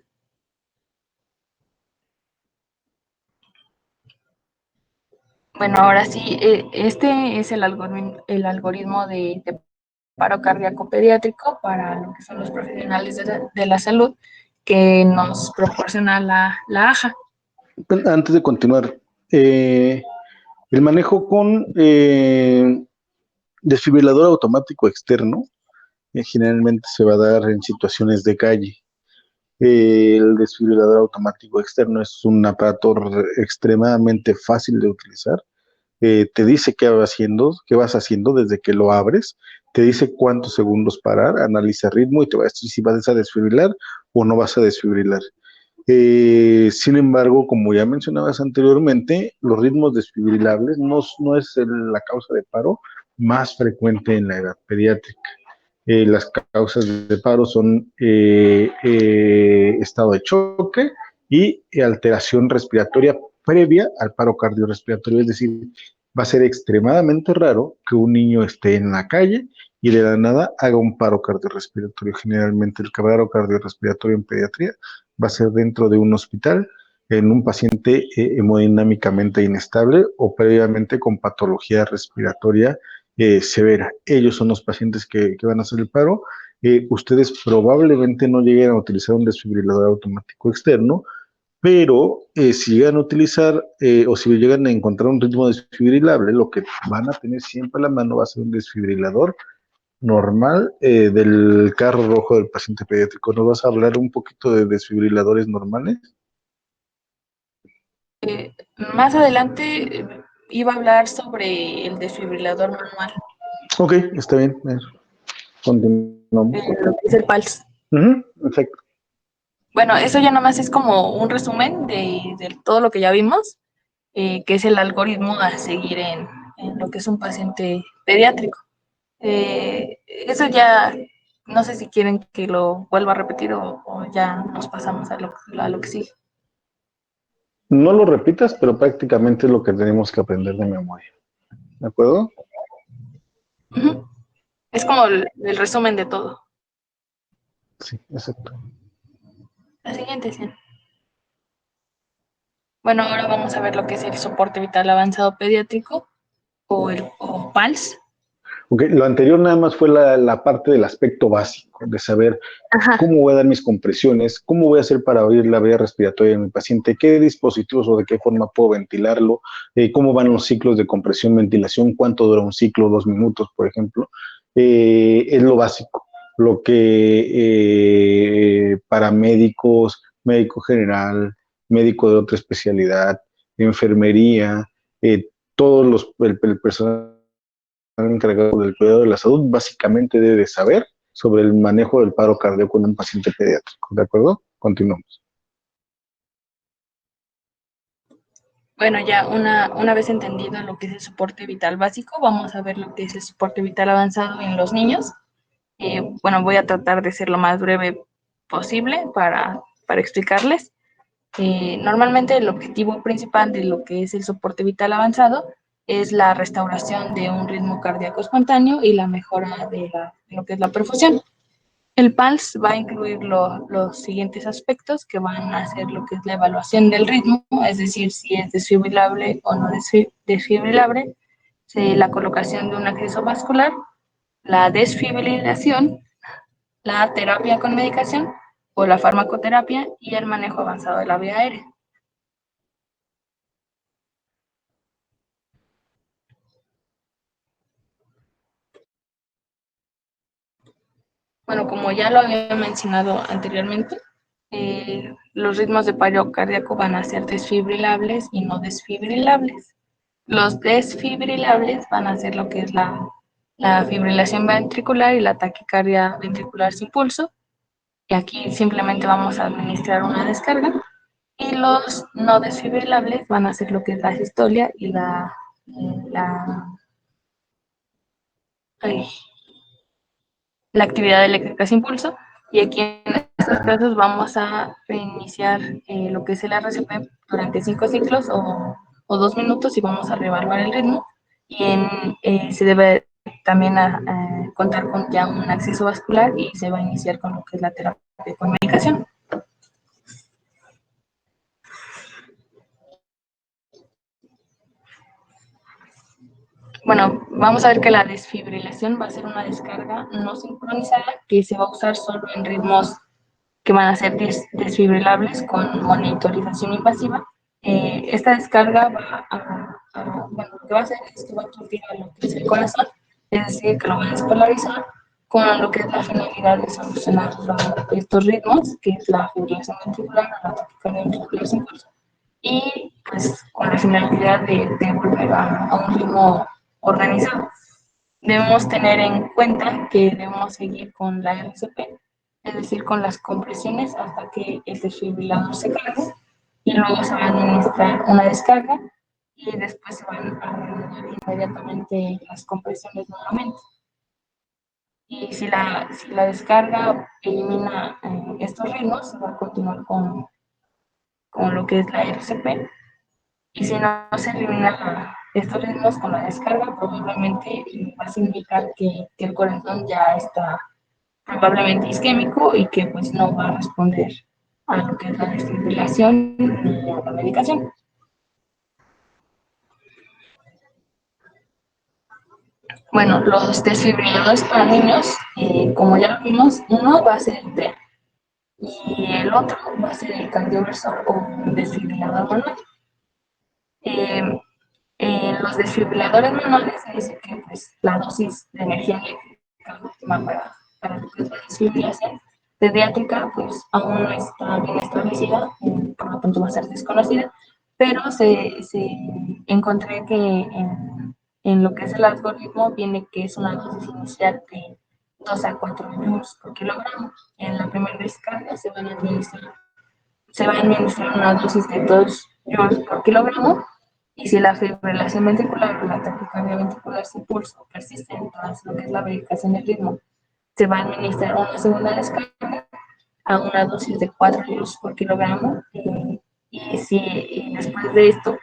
Bueno, ahora sí, este es el algoritmo de paro cardíaco pediátrico para lo que son los profesionales de la salud que nos proporciona la AJA. Antes de continuar, el manejo con desfibrilador automático externo generalmente se va a dar en situaciones de calle. El desfibrilador automático externo es un aparato extremadamente fácil de utilizar. Te dice qué vas haciendo desde que lo abres, te dice cuántos segundos parar, analiza ritmo y te va a decir si vas a desfibrilar o no vas a desfibrilar. Sin embargo, como ya mencionabas anteriormente, los ritmos desfibrilables no es la causa de paro más frecuente en la edad pediátrica. Las causas de paro son estado de choque y alteración respiratoria previa al paro cardiorrespiratorio, es decir, va a ser extremadamente raro que un niño esté en la calle y de la nada haga un paro cardiorrespiratorio. Generalmente el paro cardiorrespiratorio en pediatría va a ser dentro de un hospital en un paciente hemodinámicamente inestable o previamente con patología respiratoria severa. Ellos son los pacientes que van a hacer el paro. Ustedes probablemente no lleguen a utilizar un desfibrilador automático externo, pero si llegan a utilizar o si llegan a encontrar un ritmo desfibrilable, lo que van a tener siempre a la mano va a ser un desfibrilador normal del carro rojo del paciente pediátrico. ¿Nos vas a hablar un poquito de desfibriladores normales? Más adelante iba a hablar sobre el desfibrilador manual, Ok, está bien. Continuamos. lo que es el PALS. Perfecto. Bueno, eso ya nomás es como un resumen de todo lo que ya vimos, que es el algoritmo a seguir en lo que es un paciente pediátrico. Eso ya, no sé si quieren que lo vuelva a repetir o ya nos pasamos a lo que sigue. No lo repitas, pero prácticamente es lo que tenemos que aprender de memoria. ¿De acuerdo? Uh-huh. Es como el resumen de todo. Sí, exacto. La siguiente, sí. Bueno, ahora vamos a ver lo que es el soporte vital avanzado pediátrico o PALS. Okay, lo anterior nada más fue la parte del aspecto básico, de saber cómo voy a dar mis compresiones, cómo voy a hacer para abrir la vía respiratoria de mi paciente, qué dispositivos o de qué forma puedo ventilarlo, cómo van los ciclos de compresión, ventilación, cuánto dura un ciclo, 2 minutos, por ejemplo. Es lo básico. Lo que para médicos, médico general, médico de otra especialidad, enfermería, el personal encargado del cuidado de la salud básicamente debe saber sobre el manejo del paro cardíaco en un paciente pediátrico. ¿De acuerdo? Continuamos. Bueno, ya una vez entendido lo que es el soporte vital básico, vamos a ver lo que es el soporte vital avanzado en los niños. Bueno, voy a tratar de ser lo más breve posible para explicarles. Normalmente el objetivo principal de lo que es el soporte vital avanzado es la restauración de un ritmo cardíaco espontáneo y la mejora de lo que es la perfusión. El PALS va a incluir los siguientes aspectos que van a hacer lo que es la evaluación del ritmo, es decir, si es desfibrilable o no desfibrilable, la colocación de un acceso vascular, la desfibrilación, la terapia con medicación o la farmacoterapia y el manejo avanzado de la vía aérea. Bueno, como ya lo había mencionado anteriormente, los ritmos de paro cardíaco van a ser desfibrilables y no desfibrilables. Los desfibrilables van a ser lo que es la fibrilación ventricular y la taquicardia ventricular sin pulso. Y aquí simplemente vamos a administrar una descarga. Y los no desfibrilables van a ser lo que es la sistolia y ay, la actividad eléctrica sin pulso. Y aquí en estos casos vamos a reiniciar lo que es el RCP durante 5 ciclos o 2 minutos y vamos a reevaluar el ritmo. Y se debe también contar con ya un acceso vascular y se va a iniciar con lo que es la terapia con medicación. Bueno, vamos a ver que la desfibrilación va a ser una descarga no sincronizada que se va a usar solo en ritmos que van a ser desfibrilables con monitorización invasiva. Esta descarga bueno, lo que va a hacer es que va a turbinar lo que es el corazón es decir, que lo van a despolarizar con lo que es la finalidad de solucionar estos ritmos, que es la fibrilación ventricular, la taquicardia ventricular sin pulso, y pues con la finalidad de volver a un ritmo organizado. Debemos tener en cuenta que debemos seguir con la RCP, es decir, con las compresiones hasta que el desfibrilador se cargue y luego se va a administrar una descarga y después se van a reanudar inmediatamente las compresiones nuevamente. Y si la descarga elimina estos ritmos, se va a continuar con lo que es la RCP. Y si no se elimina estos ritmos con la descarga, probablemente va a significar que el corazón ya está probablemente isquémico y que pues no va a responder a lo que es la desfibrilación y a la medicación. Bueno, los desfibriladores para niños, como ya lo vimos, uno va a ser el TEA y el otro va a ser el cardioversor o desfibrilador manual. Eh, los desfibriladores manuales se dice que pues, la dosis de energía eléctrica óptima para lo que es la desfibrilación pediátrica pues aún no está bien establecida, por lo tanto va a ser desconocida, pero se encontré que en lo que es el algoritmo viene que es una dosis inicial de 2 a 4 joules por kilogramo. En la primera descarga se va a administrar una dosis de 2 joules por kilogramo y si la fibrilación ventricular o la taquicardia ventricular sin pulso persisten tras lo que es la verificación del ritmo, se va a administrar una segunda descarga a una dosis de 4 joules por kilogramo y si después de esto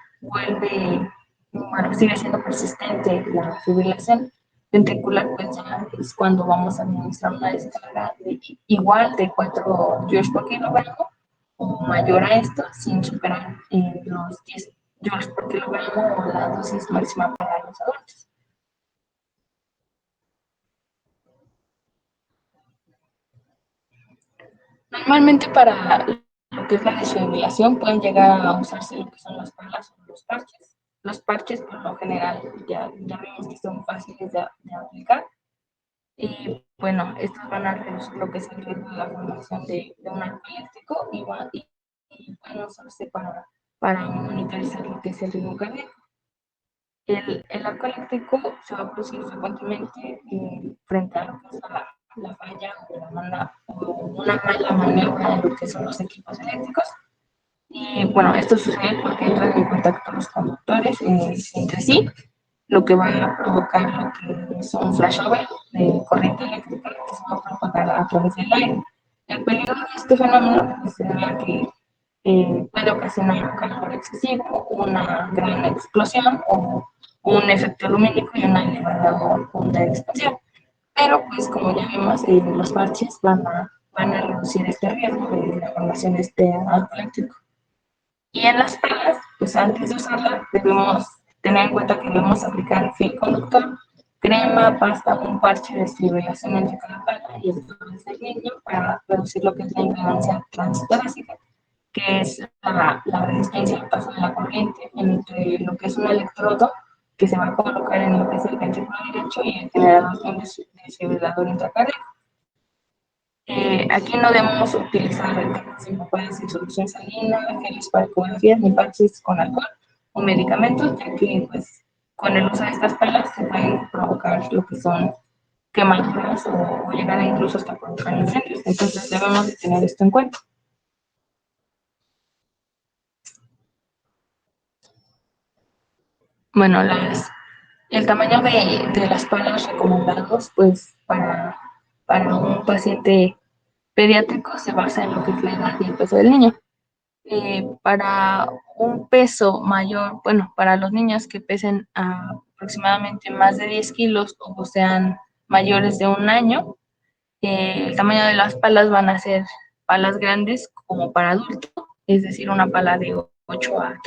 sigue siendo persistente la fibrilación ventricular, pues ya es cuando vamos a administrar una descarga igual de 4 joules por kilogramo o mayor a esto sin superar los 10 joules por kilogramo o la dosis máxima para los adultos. Normalmente para lo que es la desfibrilación pueden llegar a usarse lo que son las palas o los parches. Los parches por lo general ya vimos que son fáciles de aplicar y bueno, estos van a reducir lo que es el riesgo de la formación de un arco eléctrico y pueden usarse para monitorizar lo que es el ritmo cardíaco. El arco eléctrico se va a producir frecuentemente frente a lo que es la falla o una mala maniobra de lo que son los equipos eléctricos. Y bueno, esto sucede porque entran en contacto los conductores entre sí, lo que va a provocar lo que son flashover de corriente eléctrica que se va a propagar a través del aire. El peligro de este fenómeno se debe a que puede ocasionar un calor excesivo, una gran explosión o un efecto lumínico y una elevada onda de expansión. Pero pues como ya vimos, los parches van a reducir este riesgo de la formación de este arco eléctrico. Y en las palas, pues antes de usarla debemos tener en cuenta que debemos aplicar fil conductor, crema, pasta, un parche de desfibrilación entre cada pala y el torres del niño para reducir lo que es la impedancia transtorácica, que es la resistencia al paso de la corriente entre lo que es un electrodo que se va a colocar en lo que es el ventrículo derecho y el generador de un desfibrilador intracardíaco. Aquí no debemos utilizar empapadas en solución salina, geles para ecografías, ni parches con alcohol o medicamentos, ya que pues, con el uso de estas palas se pueden provocar lo que son quemaduras o llegar incluso hasta provocar incendios. Entonces debemos de tener esto en cuenta. Bueno, el tamaño de las palas recomendados pues para un paciente pediátrico se basa en lo que es la edad y el peso del niño. Para un peso mayor, bueno, para los niños que pesen aproximadamente más de 10 kilos o sean mayores de un año, el tamaño de las palas van a ser palas grandes como para adultos, es decir, una pala de 8 a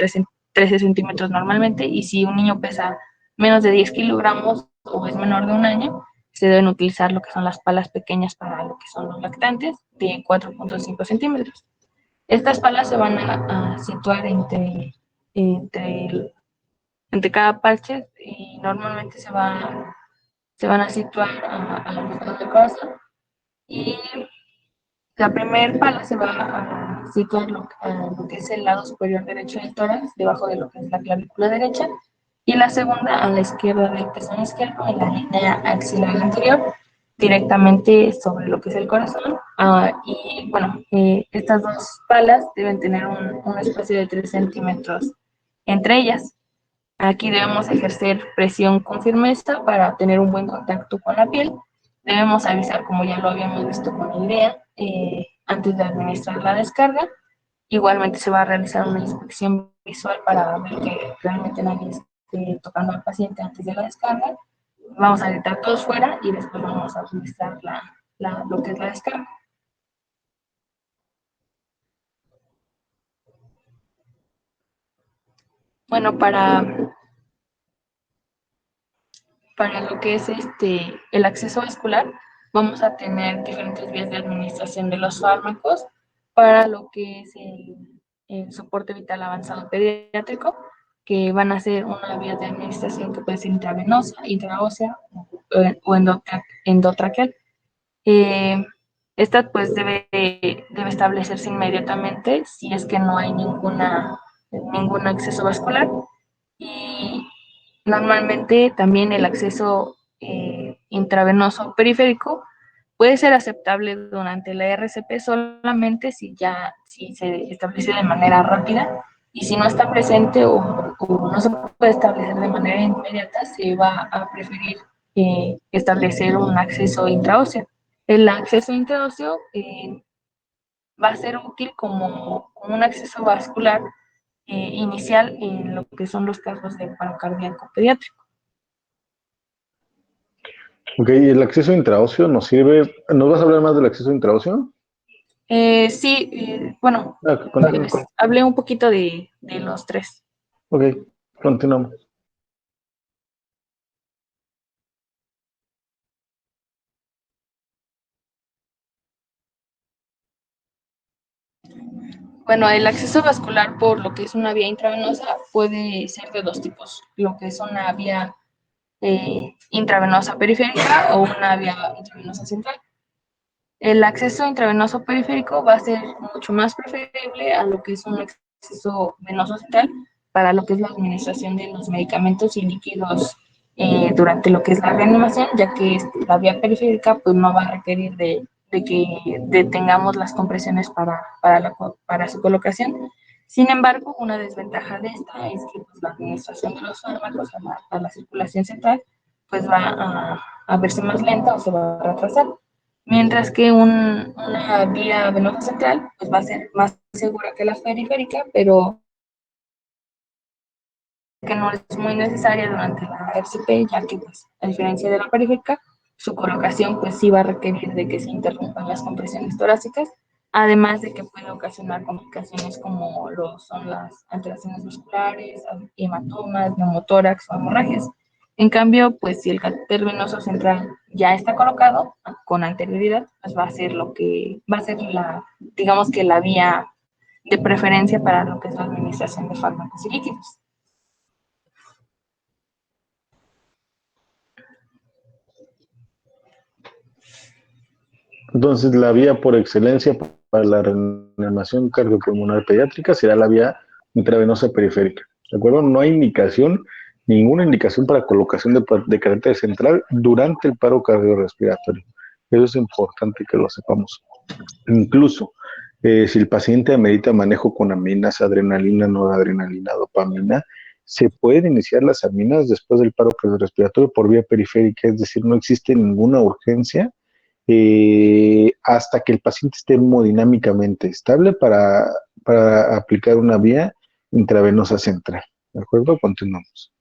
13 centímetros normalmente, y si un niño pesa menos de 10 kilogramos o es menor de un año, se deben utilizar lo que son las palas pequeñas para lo que son los lactantes de 4.5 centímetros. Estas palas se van a situar entre cada parche y normalmente se van a situar a los lados del corazón y la primera pala se va a situar a lo que es el lado superior derecho del tórax, debajo de lo que es la clavícula derecha, y la segunda a la izquierda del pezón izquierdo, en la línea axilar anterior, directamente sobre lo que es el corazón. Y bueno, estas dos palas deben tener un espacio de 3 centímetros entre ellas. Aquí debemos ejercer presión con firmeza para tener un buen contacto con la piel. Debemos avisar, como ya lo habíamos visto con la idea, antes de administrar la descarga. Igualmente se va a realizar una inspección visual para ver que realmente nadie esté tocando al paciente antes de la descarga. Vamos a gritar todos fuera y después vamos a administrar lo que es la descarga. Bueno, para lo que es el acceso vascular, vamos a tener diferentes vías de administración de los fármacos para lo que es el soporte vital avanzado pediátrico, que van a ser una vía de administración que puede ser intravenosa, intraósea o endotraqueal. Eh, Esta pues debe establecerse inmediatamente si es que no hay ningún acceso vascular. Y normalmente también el acceso intravenoso periférico puede ser aceptable durante la RCP solamente si se establece de manera rápida, y si no está presente o no se puede establecer de manera inmediata, se va a preferir establecer un acceso intraóseo. El acceso intraóseo va a ser útil como un acceso vascular inicial en lo que son los casos de paro cardíaco pediátrico. Ok, ¿y el acceso intraóseo nos sirve? ¿Nos vas a hablar más del acceso intraóseo? Sí, bueno, Continúa. hablé un poquito de los tres. Ok, continuamos. Bueno, el acceso vascular por lo que es una vía intravenosa puede ser de dos tipos, lo que es una vía intravenosa periférica o una vía intravenosa central. El acceso intravenoso periférico va a ser mucho más preferible a lo que es un acceso venoso central para lo que es la administración de los medicamentos y líquidos durante lo que es la reanimación, ya que la vía periférica pues no va a requerir de que detengamos las compresiones para su colocación. Sin embargo, una desventaja de esta es que pues, la administración de los fármacos a la circulación central pues va a verse más lenta o se va a retrasar, mientras que una vía venosa central pues va a ser más segura que la periférica, pero que no es muy necesaria durante la RCP, ya que pues a diferencia de la periférica, su colocación pues sí va a requerir de que se interrumpan las compresiones torácicas, además de que puede ocasionar complicaciones como son las alteraciones musculares, hematomas, neumotórax o hemorragias. En cambio, pues si el catéter venoso central ya está colocado con anterioridad, pues va a ser digamos que la vía de preferencia para lo que es la administración de fármacos y líquidos. Entonces, la vía por excelencia para la reanimación cardiopulmonar pediátrica será la vía intravenosa periférica. ¿De acuerdo? No hay ninguna indicación para colocación de catéter central durante el paro cardiorrespiratorio. Eso es importante que lo sepamos. Incluso, si el paciente amerita manejo con aminas, adrenalina, noradrenalina, dopamina, se pueden iniciar las aminas después del paro cardiorrespiratorio por vía periférica, es decir, no existe ninguna urgencia hasta que el paciente esté hemodinámicamente estable para aplicar una vía intravenosa central. ¿De acuerdo? Continuamos.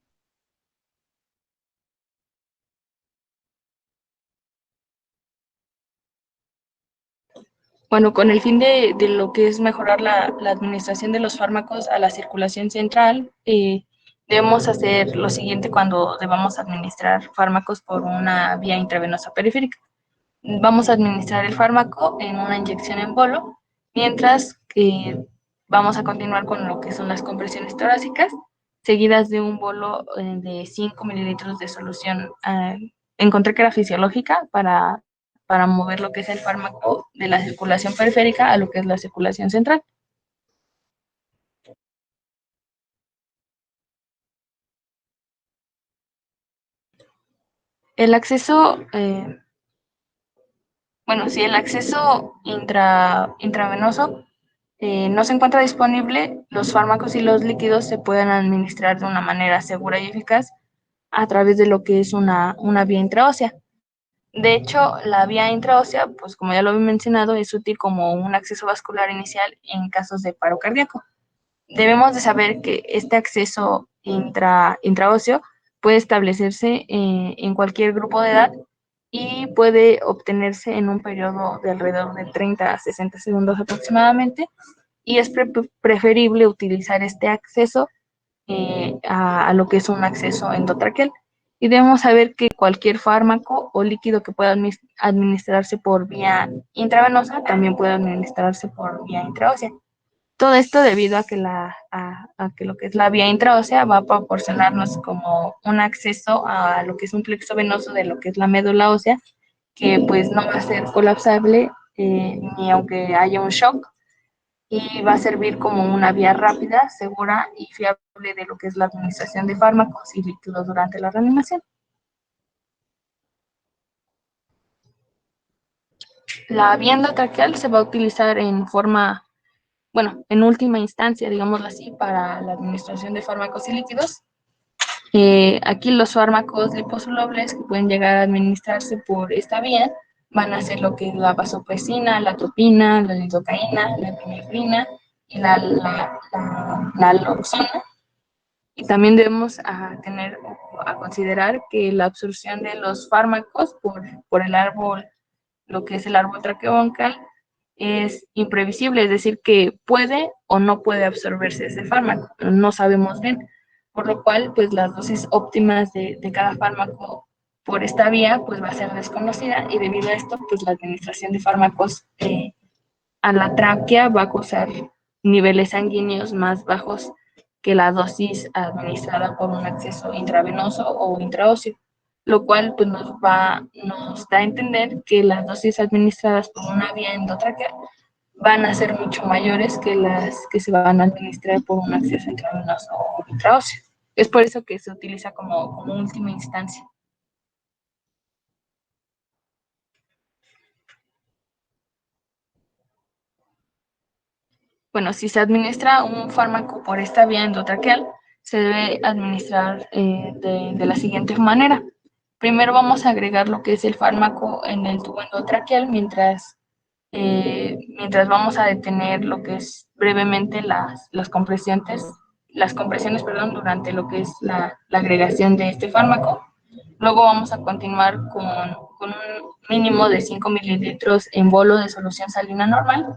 Bueno, con el fin de lo que es mejorar la administración de los fármacos a la circulación central, debemos hacer lo siguiente cuando debamos administrar fármacos por una vía intravenosa periférica. Vamos a administrar el fármaco en una inyección en bolo, mientras que vamos a continuar con lo que son las compresiones torácicas, seguidas de un bolo de 5 mililitros de solución encontré que era fisiológica para mover lo que es el fármaco de la circulación periférica a lo que es la circulación central. El acceso, si el acceso intravenoso no se encuentra disponible, los fármacos y los líquidos se pueden administrar de una manera segura y eficaz a través de lo que es una vía intraósea. De hecho, la vía intraósea, pues como ya lo he mencionado, es útil como un acceso vascular inicial en casos de paro cardíaco. Debemos de saber que este acceso intraóseo puede establecerse en cualquier grupo de edad y puede obtenerse en un periodo de alrededor de 30 a 60 segundos aproximadamente, y es preferible utilizar este acceso a lo que es un acceso endotraqueal. Y debemos saber que cualquier fármaco o líquido que pueda administrarse por vía intravenosa también puede administrarse por vía intraósea. Todo esto debido a que, a que lo que es la vía intraósea va a proporcionarnos como un acceso a lo que es un plexo venoso de lo que es la médula ósea, que pues no va a ser colapsable ni aunque haya un shock, y va a servir como una vía rápida, segura y fiable de lo que es la administración de fármacos y líquidos durante la reanimación. La vía endotraqueal se va a utilizar en última instancia, digámoslo así, para la administración de fármacos y líquidos. Aquí los fármacos liposolubles que pueden llegar a administrarse por esta vía van a ser lo que es la vasopresina, la atropina, la lidocaína, la epinefrina y la naloxona. Y también debemos a considerar que la absorción de los fármacos por el árbol, lo que es el árbol traqueobronquial, es imprevisible, es decir, que puede o no puede absorberse ese fármaco, no sabemos bien, por lo cual pues las dosis óptimas de cada fármaco por esta vía pues va a ser desconocida, y debido a esto pues la administración de fármacos a la tráquea va a causar niveles sanguíneos más bajos que la dosis administrada por un acceso intravenoso o intraóseo, lo cual pues nos da a entender que las dosis administradas por una vía endotraqueal van a ser mucho mayores que las que se van a administrar por un acceso intravenoso o intraóseo. Es por eso que se utiliza como última instancia. Bueno, si se administra un fármaco por esta vía endotraqueal, se debe administrar de la siguiente manera. Primero vamos a agregar lo que es el fármaco en el tubo endotraqueal mientras vamos a detener lo que es brevemente las compresiones, perdón, durante lo que es la agregación de este fármaco. Luego vamos a continuar con un mínimo de 5 mililitros en bolo de solución salina normal,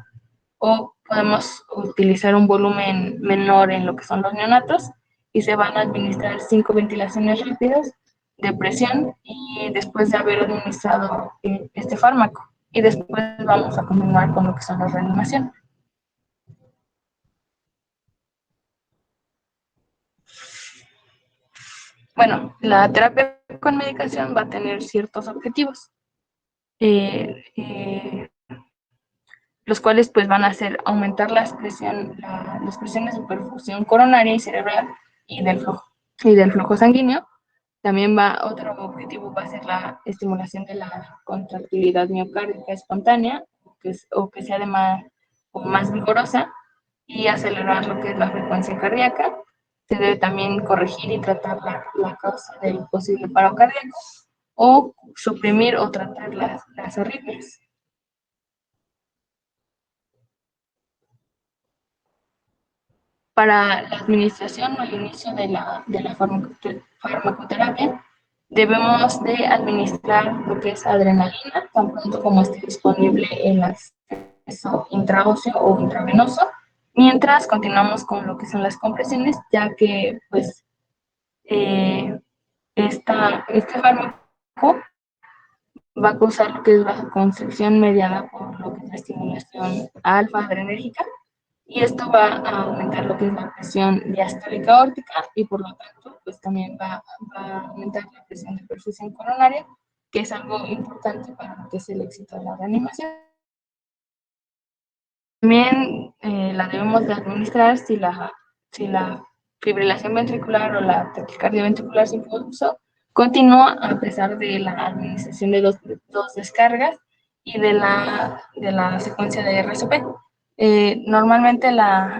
o podemos utilizar un volumen menor en lo que son los neonatos, y se van a administrar 5 ventilaciones rápidas de presión y después de haber administrado este fármaco. Y después vamos a continuar con lo que son las reanimaciones. Bueno, la terapia con medicación va a tener ciertos objetivos, los cuales pues van a ser aumentar las presiones de perfusión coronaria y cerebral y del flujo sanguíneo. También otro objetivo va a ser la estimulación de la contractilidad miocárdica espontánea, o que sea o más vigorosa, y acelerar lo que es la frecuencia cardíaca. Se debe también corregir y tratar la causa del posible paro cardíaco, o suprimir o tratar las arritmias. Para la administración o el inicio de la farmacoterapia, debemos de administrar lo que es adrenalina, tan pronto como esté disponible el acceso intraóseo o intravenoso, mientras continuamos con lo que son las compresiones, ya que pues este fármaco va a causar lo que es la constricción mediada por lo que es la estimulación alfa-adrenérgica, y esto va a aumentar lo que es la presión diastólica aórtica, y por lo tanto pues también va a aumentar la presión de perfusión coronaria, que es algo importante para lo que es el éxito de la reanimación. También la debemos de administrar si la fibrilación ventricular o la taquicardia ventricular sin pulso continúa a pesar de la administración de dos descargas y de la secuencia de RCP. Normalmente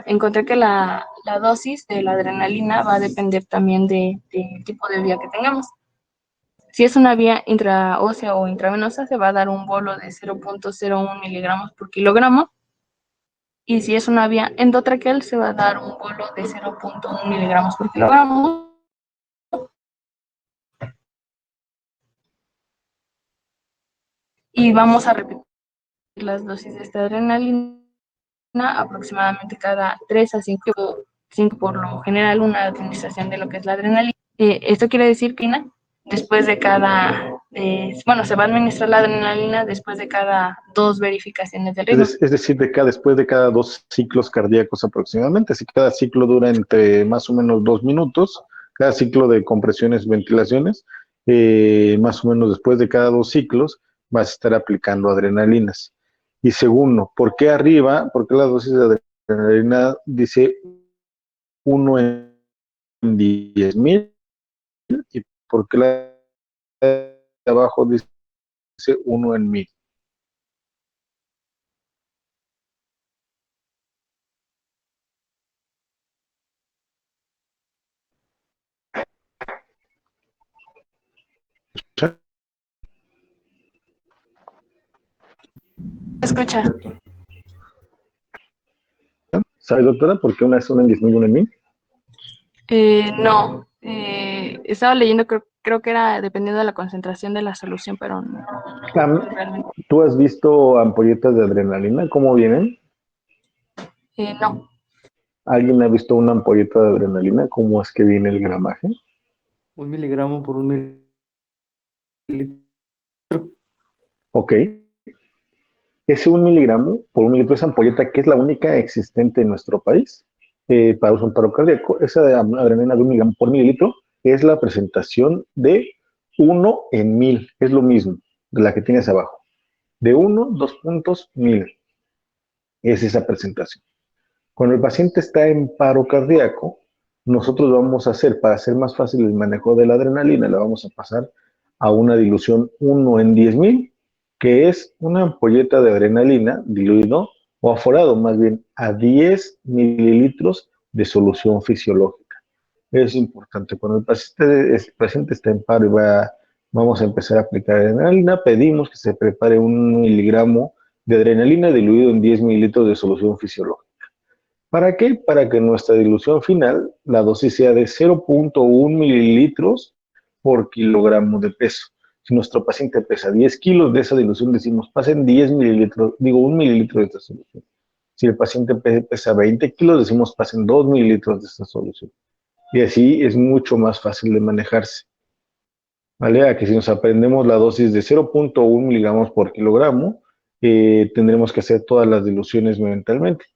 encontré que la dosis de la adrenalina va a depender también del tipo de vía que tengamos. Si es una vía intraósea o intravenosa, se va a dar un bolo de 0.01 miligramos por kilogramo. Y si es una vía endotraqueal, se va a dar un bolo de 0.1 miligramos por kilogramo. Y vamos a repetir las dosis de esta adrenalina aproximadamente cada 3 a 5 por lo general, una administración de lo que es la adrenalina. Esto quiere decir que después de se va a administrar la adrenalina después de cada 2 verificaciones del ritmo. Es decir, después de cada 2 ciclos cardíacos aproximadamente. Si cada ciclo dura entre más o menos 2 minutos, cada ciclo de compresiones, ventilaciones, más o menos después de cada 2 ciclos vas a estar aplicando adrenalinas. Y segundo, ¿por qué arriba? ¿Por qué la dosis de adrenalina dice 1 en 10,000? ¿Y por qué la de abajo dice 1 en 1,000? Escucha. ¿Sabe, doctora, por qué una es 1 en 10,000 y 1 en 1,000? No, estaba leyendo, creo que era dependiendo de la concentración de la solución, pero no realmente. ¿Tú has visto ampolletas de adrenalina? ¿Cómo vienen? No. ¿Alguien ha visto una ampolleta de adrenalina? ¿Cómo es que viene el gramaje? 1 miligramo por 1 mililitro. Ok. Ese 1 miligramo por 1 mililitro, esa ampolleta que es la única existente en nuestro país para uso en paro cardíaco, esa de adrenalina de 1 miligramo por mililitro es la presentación de 1 en 1,000. Es lo mismo de la que tienes abajo. De 1, 2 puntos, 1,000. Es esa presentación. Cuando el paciente está en paro cardíaco, nosotros lo vamos a hacer, para hacer más fácil el manejo de la adrenalina, la vamos a pasar a una dilución 1 en 10,000, que es una ampolleta de adrenalina diluido o aforado más bien a 10 mililitros de solución fisiológica. Es importante, cuando el paciente está en paro y vamos a empezar a aplicar adrenalina, pedimos que se prepare 1 miligramo de adrenalina diluido en 10 mililitros de solución fisiológica. ¿Para qué? Para que nuestra dilución final, la dosis sea de 0.1 mililitros por kilogramo de peso. Si nuestro paciente pesa 10 kilos, de esa dilución decimos pasen 10 mililitros, 1 mililitro de esta solución. Si el paciente pesa 20 kilos, decimos pasen 2 mililitros de esta solución. Y así es mucho más fácil de manejarse. ¿Vale? A que si nos aprendemos la dosis de 0.1 miligramos por kilogramo, tendremos que hacer todas las diluciones mentalmente.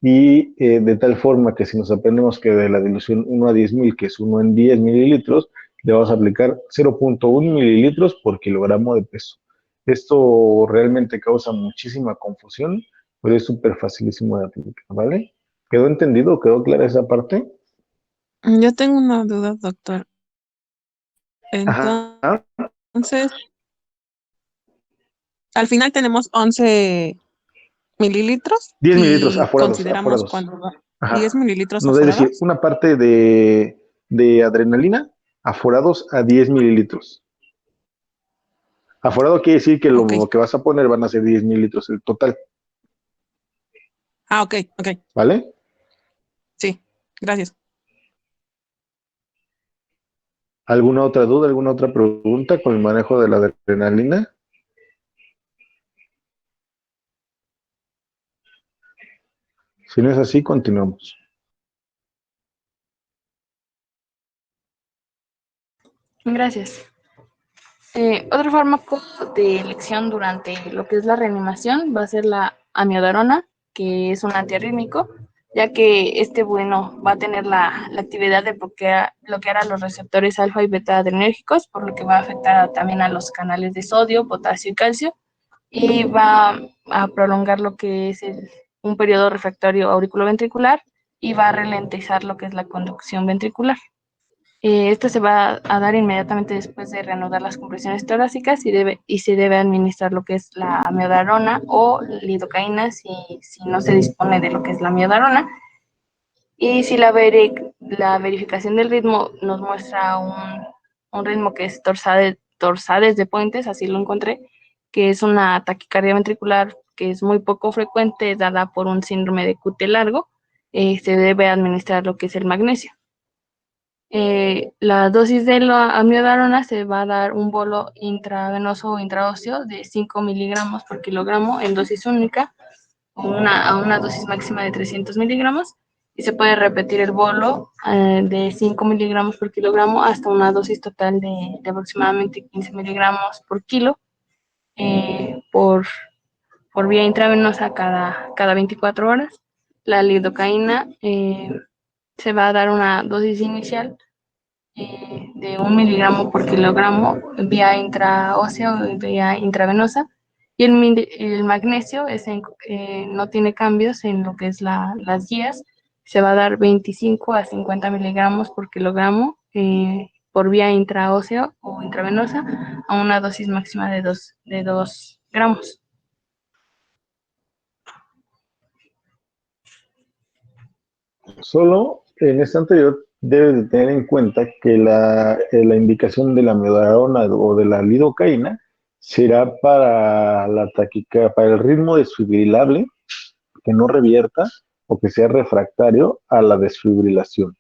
Y de tal forma que si nos aprendemos que de la dilución 1 a 10,000, que es 1 en 10 mililitros, le vamos a aplicar 0.1 mililitros por kilogramo de peso. Esto realmente causa muchísima confusión, pero es súper facilísimo de aplicar, ¿vale? ¿Quedó entendido? ¿Quedó clara esa parte? Yo tengo una duda, doctor. Ajá. Entonces, al final tenemos 11 mililitros 10 mililitros y aforados, consideramos aforados. cuando va Ajá. 10 mililitros Nos debe decir aforados. una parte de adrenalina aforados a 10 mililitros. Aforado quiere decir que Ok. lo que vas a poner van a ser 10 mililitros el total. Ok. ¿Vale? Sí, gracias. ¿Alguna otra duda, alguna otra pregunta con el manejo de la adrenalina? Si no es así, continuamos. Gracias. Otro fármaco de elección durante lo que es la reanimación va a ser la amiodarona, que es un antiarrítmico. ya que bueno, va a tener la actividad de bloquear a los receptores alfa y beta adrenérgicos, por lo que va a afectar también a los canales de sodio, potasio y calcio, y va a prolongar lo que es un periodo refractario auriculoventricular y va a ralentizar lo que es la conducción ventricular. Esto se va a dar inmediatamente después de reanudar las compresiones torácicas y se debe administrar lo que es la amiodarona o lidocaína si no se dispone de lo que es la amiodarona. Y si la verificación del ritmo nos muestra un ritmo que es torsades de puentes, así lo encontré, que es una taquicardia ventricular que es muy poco frecuente, dada por un síndrome de QT largo, se debe administrar lo que es el magnesio. La dosis de la amiodarona se va a dar un bolo intravenoso o intraóseo de 5 miligramos por kilogramo en dosis única a una dosis máxima de 300 miligramos y se puede repetir el bolo de 5 miligramos por kilogramo hasta una dosis total de aproximadamente 15 miligramos por kilo eh, por, por vía intravenosa cada 24 horas. La lidocaína se va a dar una dosis inicial de 1 miligramo por kilogramo vía intraósea o vía intravenosa. Y el magnesio no tiene cambios en lo que es las guías. Se va a dar 25 a 50 miligramos por kilogramo por vía intraósea o intravenosa a una dosis máxima de 2 gramos. Solo en este anterior debes de tener en cuenta que la indicación de la amiodarona o de la lidocaína será para para el ritmo desfibrilable que no revierta o que sea refractario a la desfibrilación,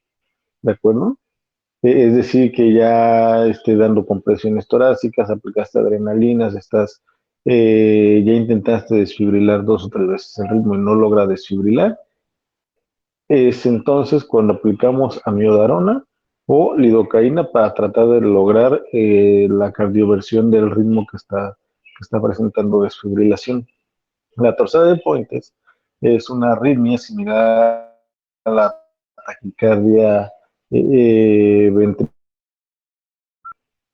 ¿de acuerdo? Es decir, que ya esté dando compresiones torácicas, aplicaste adrenalinas, ya intentaste desfibrilar 2 o 3 veces el ritmo y no logra desfibrilar, es entonces cuando aplicamos amiodarona o lidocaína para tratar de lograr la cardioversión del ritmo que está presentando desfibrilación. La torsada de Pointes es una arritmia similar a la taquicardia ventricular.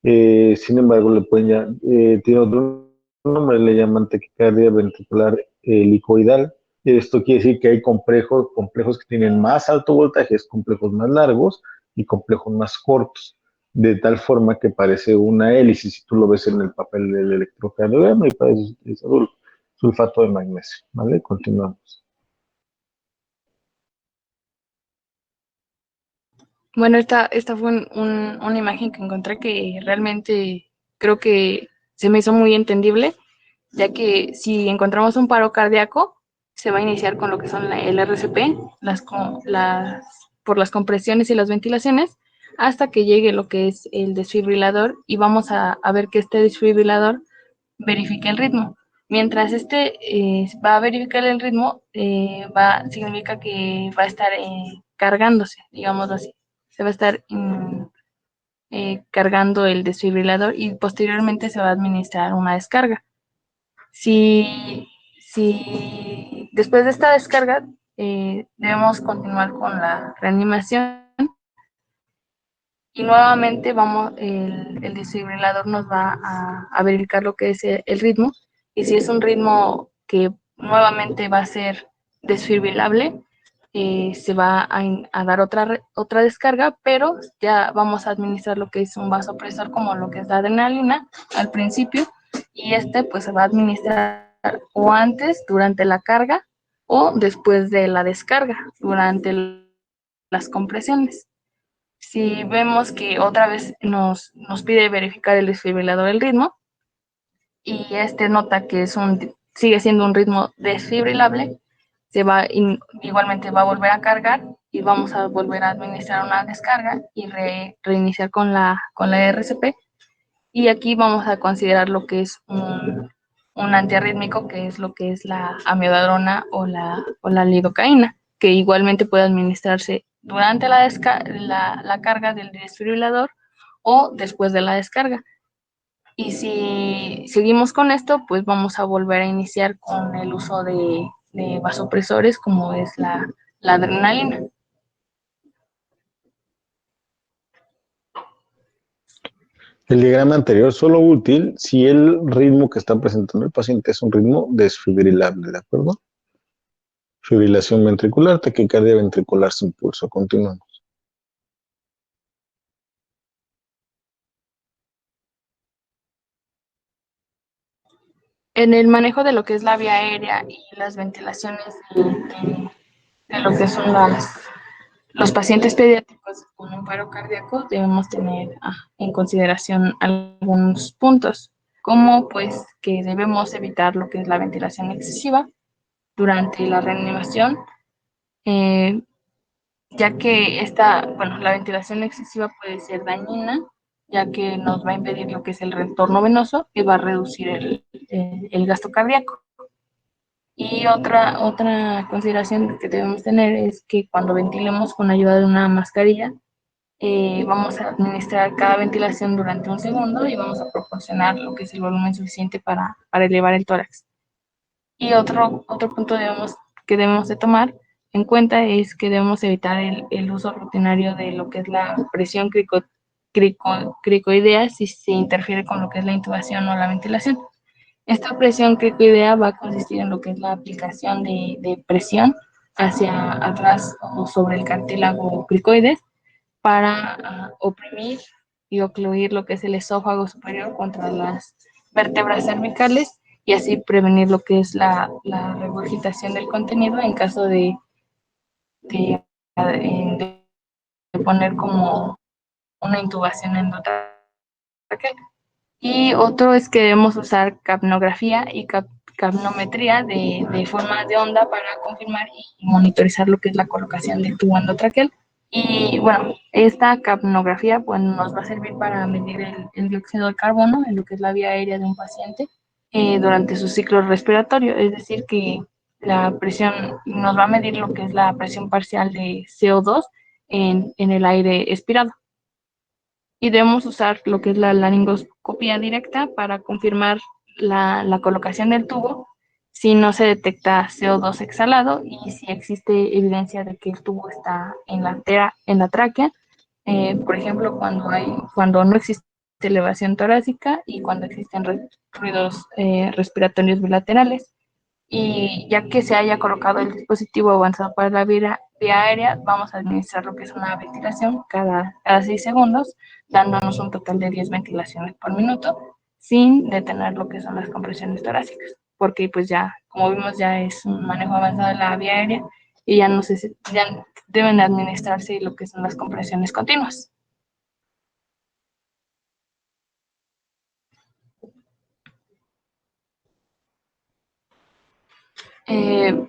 Sin embargo, tiene otro nombre, le llaman taquicardia ventricular helicoidal. Esto quiere decir que hay complejos que tienen más alto voltaje, complejos más largos y complejos más cortos, de tal forma que parece una hélice, si tú lo ves en el papel del electrocardiograma y parece sulfato de magnesio. ¿Vale? Continuamos. Bueno, esta fue una imagen que encontré que realmente creo que se me hizo muy entendible, ya que si encontramos un paro cardíaco, se va a iniciar con lo que son el RCP, por las compresiones y las ventilaciones, hasta que llegue lo que es el desfibrilador y vamos a ver que este desfibrilador verifique el ritmo. Mientras va a verificar el ritmo, significa que va a estar cargándose, digamos así. Se va a estar cargando el desfibrilador y posteriormente se va a administrar una descarga. Si después de esta descarga debemos continuar con la reanimación y nuevamente el desfibrilador nos va a verificar lo que es el ritmo y si es un ritmo que nuevamente va a ser desfibrilable, se va a dar otra descarga, pero ya vamos a administrar lo que es un vasopresor como lo que es la adrenalina al principio y pues se va a administrar o antes, durante la carga o después de la descarga, durante las compresiones. Si vemos que otra vez nos pide verificar el desfibrilador el ritmo y nota que sigue siendo un ritmo desfibrilable, igualmente va a volver a cargar y vamos a volver a administrar una descarga y reiniciar con la RCP. Y aquí vamos a considerar lo que es un antiarrítmico, que es lo que es la amiodarona o la lidocaína, que igualmente puede administrarse durante la carga del desfibrilador o después de la descarga. Y si seguimos con esto, pues vamos a volver a iniciar con el uso de vasopresores, como es la adrenalina. El diagrama anterior solo útil si el ritmo que está presentando el paciente es un ritmo desfibrilable, ¿de acuerdo? Fibrilación ventricular, taquicardia ventricular sin pulso. Continuamos. En el manejo de lo que es la vía aérea y las ventilaciones de lo que son los pacientes pediátricos con un paro cardíaco, debemos tener en consideración algunos puntos, como pues que debemos evitar lo que es la ventilación excesiva durante la reanimación, eh, ya que la ventilación excesiva puede ser dañina, ya que nos va a impedir lo que es el retorno venoso y va a reducir el gasto cardíaco. Y otra consideración que debemos tener es que cuando ventilemos con ayuda de una mascarilla, vamos a administrar cada ventilación durante un segundo y vamos a proporcionar lo que es el volumen suficiente para elevar el tórax. Y otro punto que debemos de tomar en cuenta es que debemos evitar el uso rutinario de lo que es la presión cricoidea si se interfiere con lo que es la intubación o la ventilación. Esta presión cricoidea va a consistir en lo que es la aplicación de presión hacia atrás o sobre el cartílago cricoides para oprimir y ocluir lo que es el esófago superior contra las vértebras cervicales y así prevenir lo que es la regurgitación del contenido en caso de, de poner como una intubación endotraqueal. Y otro es que debemos usar capnografía y capnometría de forma de onda para confirmar y monitorizar lo que es la colocación del tubo endotraqueal. Y bueno, esta capnografía bueno, nos va a servir para medir el dióxido de carbono en lo que es la vía aérea de un paciente durante su ciclo respiratorio, es decir, que la presión nos va a medir lo que es la presión parcial de CO2 en el aire expirado. Y debemos usar lo que es la laringoscopia directa para confirmar la colocación del tubo si no se detecta CO2 exhalado y si existe evidencia de que el tubo está en la tráquea, por ejemplo, cuando no existe elevación torácica y cuando existen ruidos respiratorios bilaterales. Y ya que se haya colocado el dispositivo avanzado para la vía aérea, vamos a administrar lo que es una ventilación cada 6 segundos, dándonos un total de 10 ventilaciones por minuto, sin detener lo que son las compresiones torácicas, porque pues ya, como vimos, ya es un manejo avanzado de la vía aérea y ya, no sé, ya deben administrarse lo que son las compresiones continuas. Eh,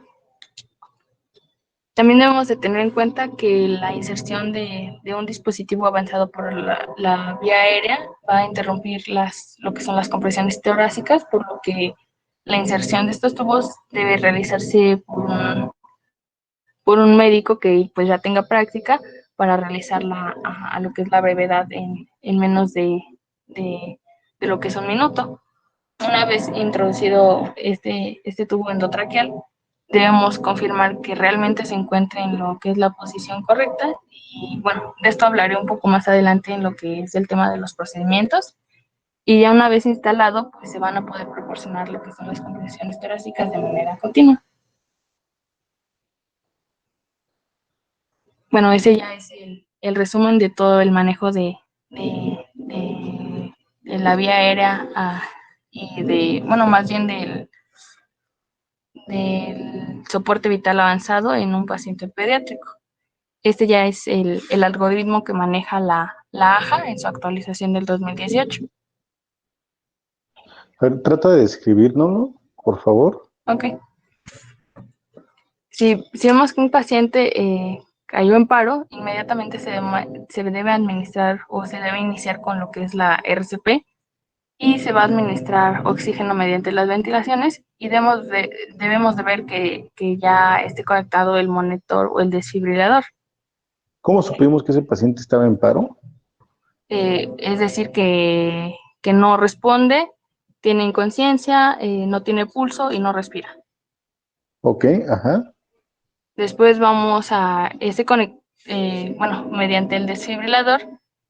También debemos de tener en cuenta que la inserción de un dispositivo avanzado por la vía aérea va a interrumpir lo que son las compresiones torácicas, por lo que la inserción de estos tubos debe realizarse por un médico que pues ya tenga práctica para realizarla a lo que es la brevedad en menos de lo que es un minuto. Una vez introducido este tubo endotraqueal, debemos confirmar que realmente se encuentre en lo que es la posición correcta. Y bueno, de esto hablaré un poco más adelante en lo que es el tema de los procedimientos. Y ya una vez instalado, pues se van a poder proporcionar lo que son las compresiones torácicas de manera continua. Bueno, ese ya es el resumen de todo el manejo de la vía aérea y bueno, más bien del soporte vital avanzado en un paciente pediátrico. Este ya es el algoritmo que maneja la AJA en su actualización del 2018. A ver, trata de describirnoslo, por favor. Ok. Si vemos que un paciente cayó en paro, inmediatamente se debe administrar o se debe iniciar con lo que es la RCP y se va a administrar oxígeno mediante las ventilaciones y debemos de ver que ya esté conectado el monitor o el desfibrilador. ¿Cómo supimos que ese paciente estaba en paro? Es decir, que no responde, tiene inconsciencia, no tiene pulso y no respira. Ok, ajá. Después vamos a mediante el desfibrilador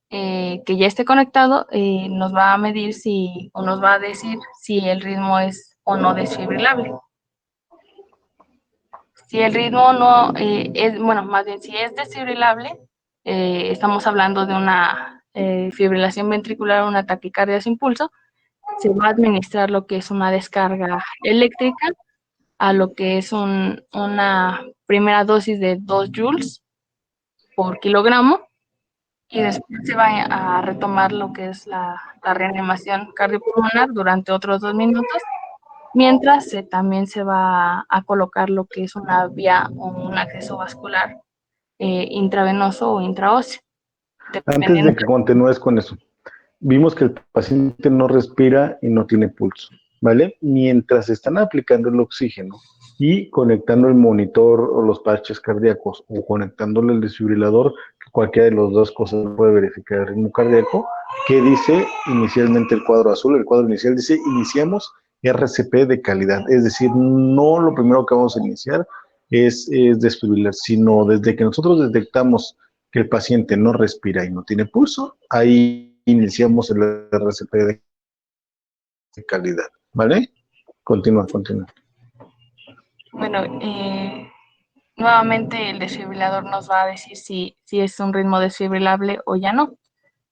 que ya esté conectado, nos va a medir o nos va a decir si el ritmo es o no desfibrilable. Si el ritmo no más bien si es desfibrilable, estamos hablando de una fibrilación ventricular, una taquicardia sin pulso, se va a administrar lo que es una descarga eléctrica a lo que es una primera dosis de 2 joules por kilogramo y después se va a retomar lo que es la reanimación cardiopulmonar durante otros 2 minutos, mientras también se va a colocar lo que es una vía o un acceso vascular intravenoso o intraóseo. Antes de que continúes con eso, vimos que el paciente no respira y no tiene pulso, ¿vale? Mientras están aplicando el oxígeno y conectando el monitor o los parches cardíacos o conectándole el desfibrilador, cualquiera de las dos cosas puede verificar el ritmo cardíaco. ¿Qué dice inicialmente el cuadro azul? El cuadro inicial dice, iniciamos RCP de calidad, es decir, no lo primero que vamos a iniciar es desfibrilar, sino desde que nosotros detectamos que el paciente no respira y no tiene pulso, ahí iniciamos el RCP de calidad, ¿vale? Continúa. Bueno, nuevamente el desfibrilador nos va a decir si es un ritmo desfibrilable o ya no.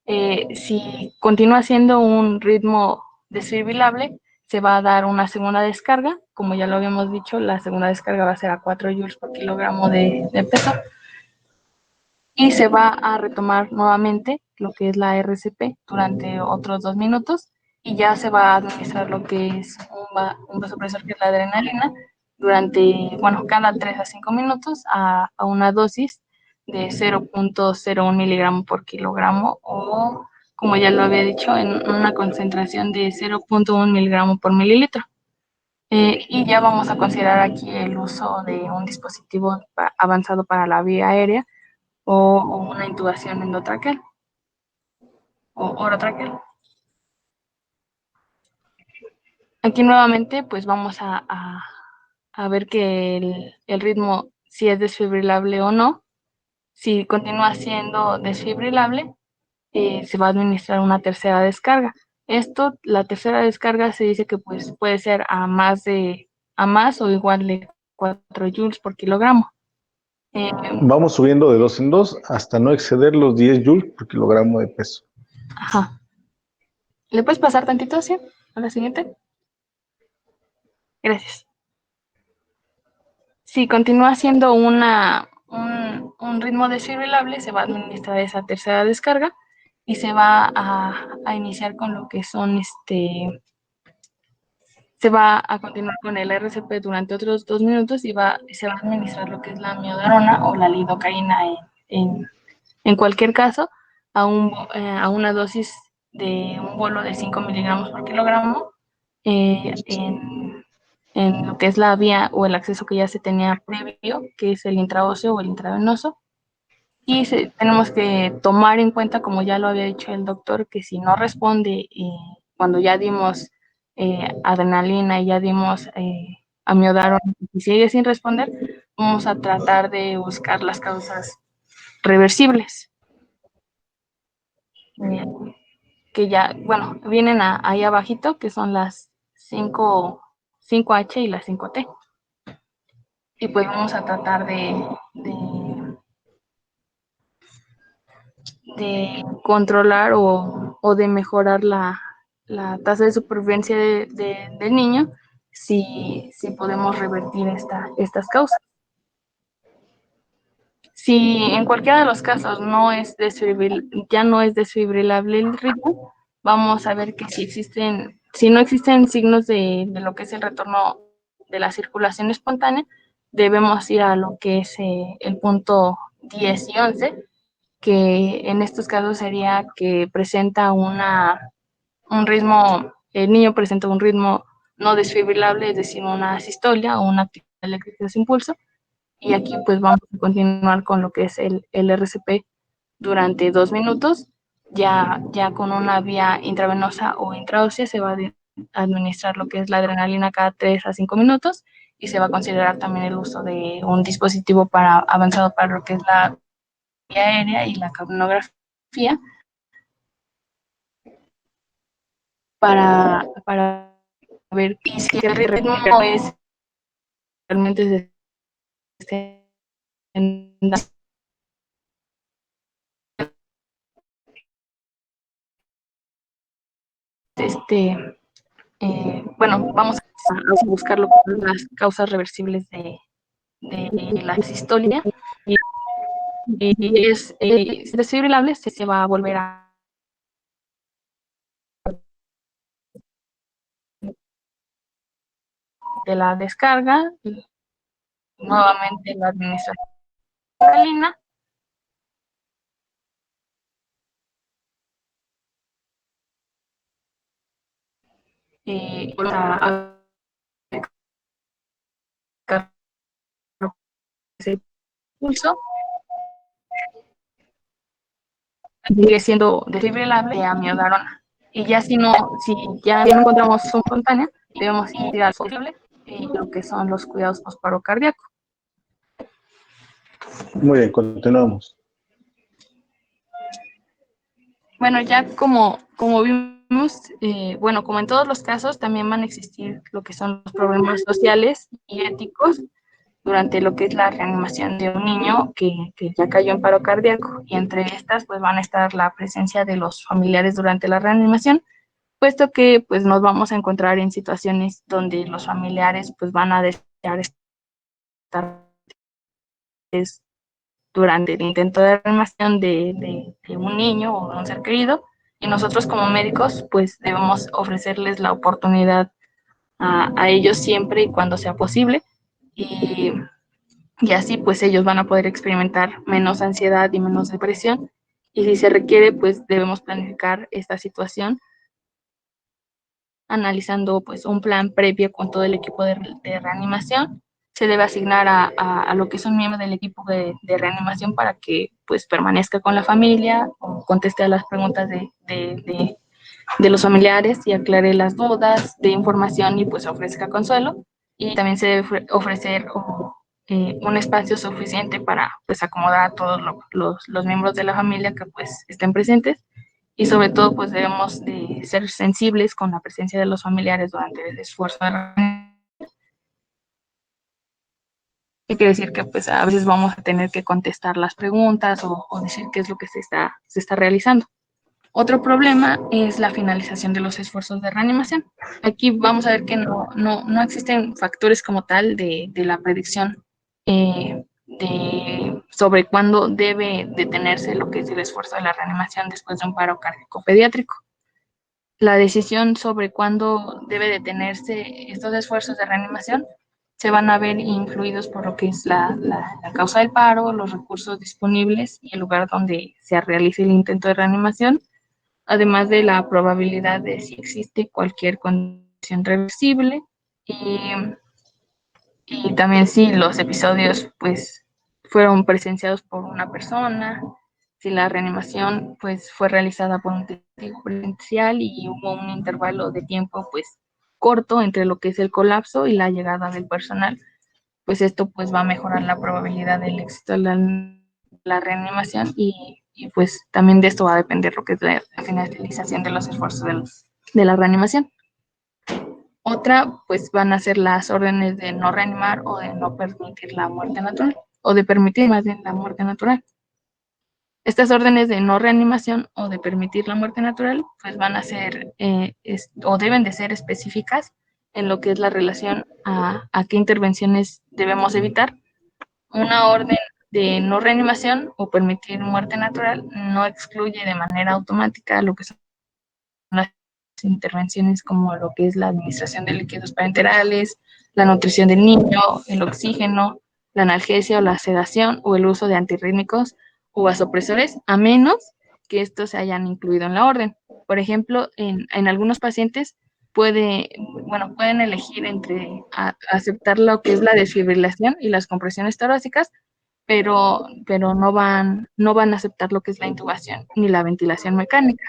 Si continúa siendo un ritmo desfibrilable, se va a dar una segunda descarga. Como ya lo habíamos dicho, la segunda descarga va a ser a 4 joules por kilogramo de peso. Y se va a retomar nuevamente lo que es la RCP durante otros 2 minutos y ya se va a administrar lo que es un vasopresor, que es la adrenalina, durante, cada 3 a 5 minutos a una dosis de 0.01 miligramo por kilogramo o, como ya lo había dicho, en una concentración de 0.1 miligramo por mililitro. Y ya vamos a considerar aquí el uso de un dispositivo avanzado para la vía aérea o una intubación endotraqueal o orotraqueal. Aquí nuevamente pues vamos a ver que el ritmo, si es desfibrilable o no. Si continúa siendo desfibrilable, se va a administrar una tercera descarga. La tercera descarga se dice que pues puede ser a más o igual de 4 joules por kilogramo. Vamos subiendo de 2 en 2 hasta no exceder los 10 joules por kilogramo de peso. Ajá. ¿Le puedes pasar tantito así a la siguiente? Gracias. Si continúa siendo un ritmo desfibrilable, se va a administrar esa tercera descarga y se va a iniciar con lo que son se va a continuar con el RCP durante otros 2 minutos y se va a administrar lo que es la miodarona o la lidocaína en cualquier caso a una dosis de un bolo de 5 miligramos por kilogramo en lo que es la vía o el acceso que ya se tenía previo, que es el intraóseo o el intravenoso. Y tenemos que tomar en cuenta, como ya lo había dicho el doctor, que si no responde cuando ya dimos adrenalina y ya dimos amiodarona y sigue sin responder, vamos a tratar de buscar las causas reversibles. Que ya, vienen ahí abajito, que son las 5H y las 5T. Y pues vamos a tratar de controlar o de mejorar la tasa de supervivencia del niño si podemos revertir estas causas. Si en cualquiera de los casos ya no es desfibrilable el ritmo, vamos a ver que si no existen signos de lo que es el retorno de la circulación espontánea, debemos ir a lo que es el punto 10 y 11, que en estos casos sería que el niño presenta un ritmo no desfibrilable, es decir, una sistolia o una actividad eléctrica sin pulso, y aquí pues vamos a continuar con lo que es el RCP durante 2 minutos, ya con una vía intravenosa o intraósea se va a administrar lo que es la adrenalina cada 3 a 5 minutos y se va a considerar también el uso de un dispositivo para avanzado para lo que es la vía aérea y la capnografía para ver si el ritmo es realmente en este bueno, vamos a buscar las causas reversibles de la sistolia y es desfibrilable, se va a volver a de la descarga, y nuevamente la administración salina, y a ese pulso sigue siendo desfibrilable de amiodarona. Y ya si ya no encontramos función espontánea, debemos ir al posible y lo que son los cuidados posparo cardíaco. Muy bien, continuamos. Bueno, ya como vimos, bueno, como en todos los casos, también van a existir lo que son los problemas sociales y éticos durante lo que es la reanimación de un niño que ya cayó en paro cardíaco. Y entre estas, pues van a estar la presencia de los familiares durante la reanimación, puesto que pues nos vamos a encontrar en situaciones donde los familiares pues van a desear estar durante el intento de reanimación de un niño o de un ser querido, y nosotros como médicos pues debemos ofrecerles la oportunidad a ellos siempre y cuando sea posible, y, y así pues ellos van a poder experimentar menos ansiedad y menos depresión, y si se requiere pues debemos planificar esta situación analizando pues un plan previo con todo el equipo de reanimación. Se debe asignar a lo que es un miembro del equipo de reanimación para que pues permanezca con la familia o conteste a las preguntas de los familiares y aclare las dudas de información y pues ofrezca consuelo. Y también se debe ofrecer un espacio suficiente para pues acomodar a todos los miembros de la familia que pues estén presentes, y sobre todo pues debemos de ser sensibles con la presencia de los familiares durante el esfuerzo de reunión. ¿Qué quiere decir? Que pues a veces vamos a tener que contestar las preguntas o decir qué es lo que se está realizando. Otro problema es la finalización de los esfuerzos de reanimación. Aquí vamos a ver que no existen factores como tal de la predicción sobre cuándo debe detenerse lo que es el esfuerzo de la reanimación después de un paro cardíaco pediátrico. La decisión sobre cuándo debe detenerse estos esfuerzos de reanimación se van a ver influidos por lo que es la causa del paro, los recursos disponibles y el lugar donde se realice el intento de reanimación, además de la probabilidad de si existe cualquier condición reversible, y, y también si los episodios pues fueron presenciados por una persona, si la reanimación pues fue realizada por un testigo presencial y hubo un intervalo de tiempo pues corto entre lo que es el colapso y la llegada del personal, pues esto pues va a mejorar la probabilidad del éxito de la reanimación, y pues también de esto va a depender lo que es la finalización de los esfuerzos de la reanimación. Otra, pues van a ser las órdenes de no reanimar o de no permitir la muerte natural, o de permitir más bien la muerte natural. Estas órdenes de no reanimación o de permitir la muerte natural, pues van a ser o deben de ser específicas en lo que es la relación a qué intervenciones debemos evitar. Una orden de no reanimación o permitir muerte natural no excluye de manera automática lo que son las intervenciones como lo que es la administración de líquidos parenterales, la nutrición del niño, el oxígeno, la analgesia o la sedación o el uso de antirrítmicos o vasopresores, a menos que estos se hayan incluido en la orden. Por ejemplo, en algunos pacientes pueden elegir entre aceptar lo que es la desfibrilación y las compresiones torácicas, pero no van a aceptar lo que es la intubación ni la ventilación mecánica.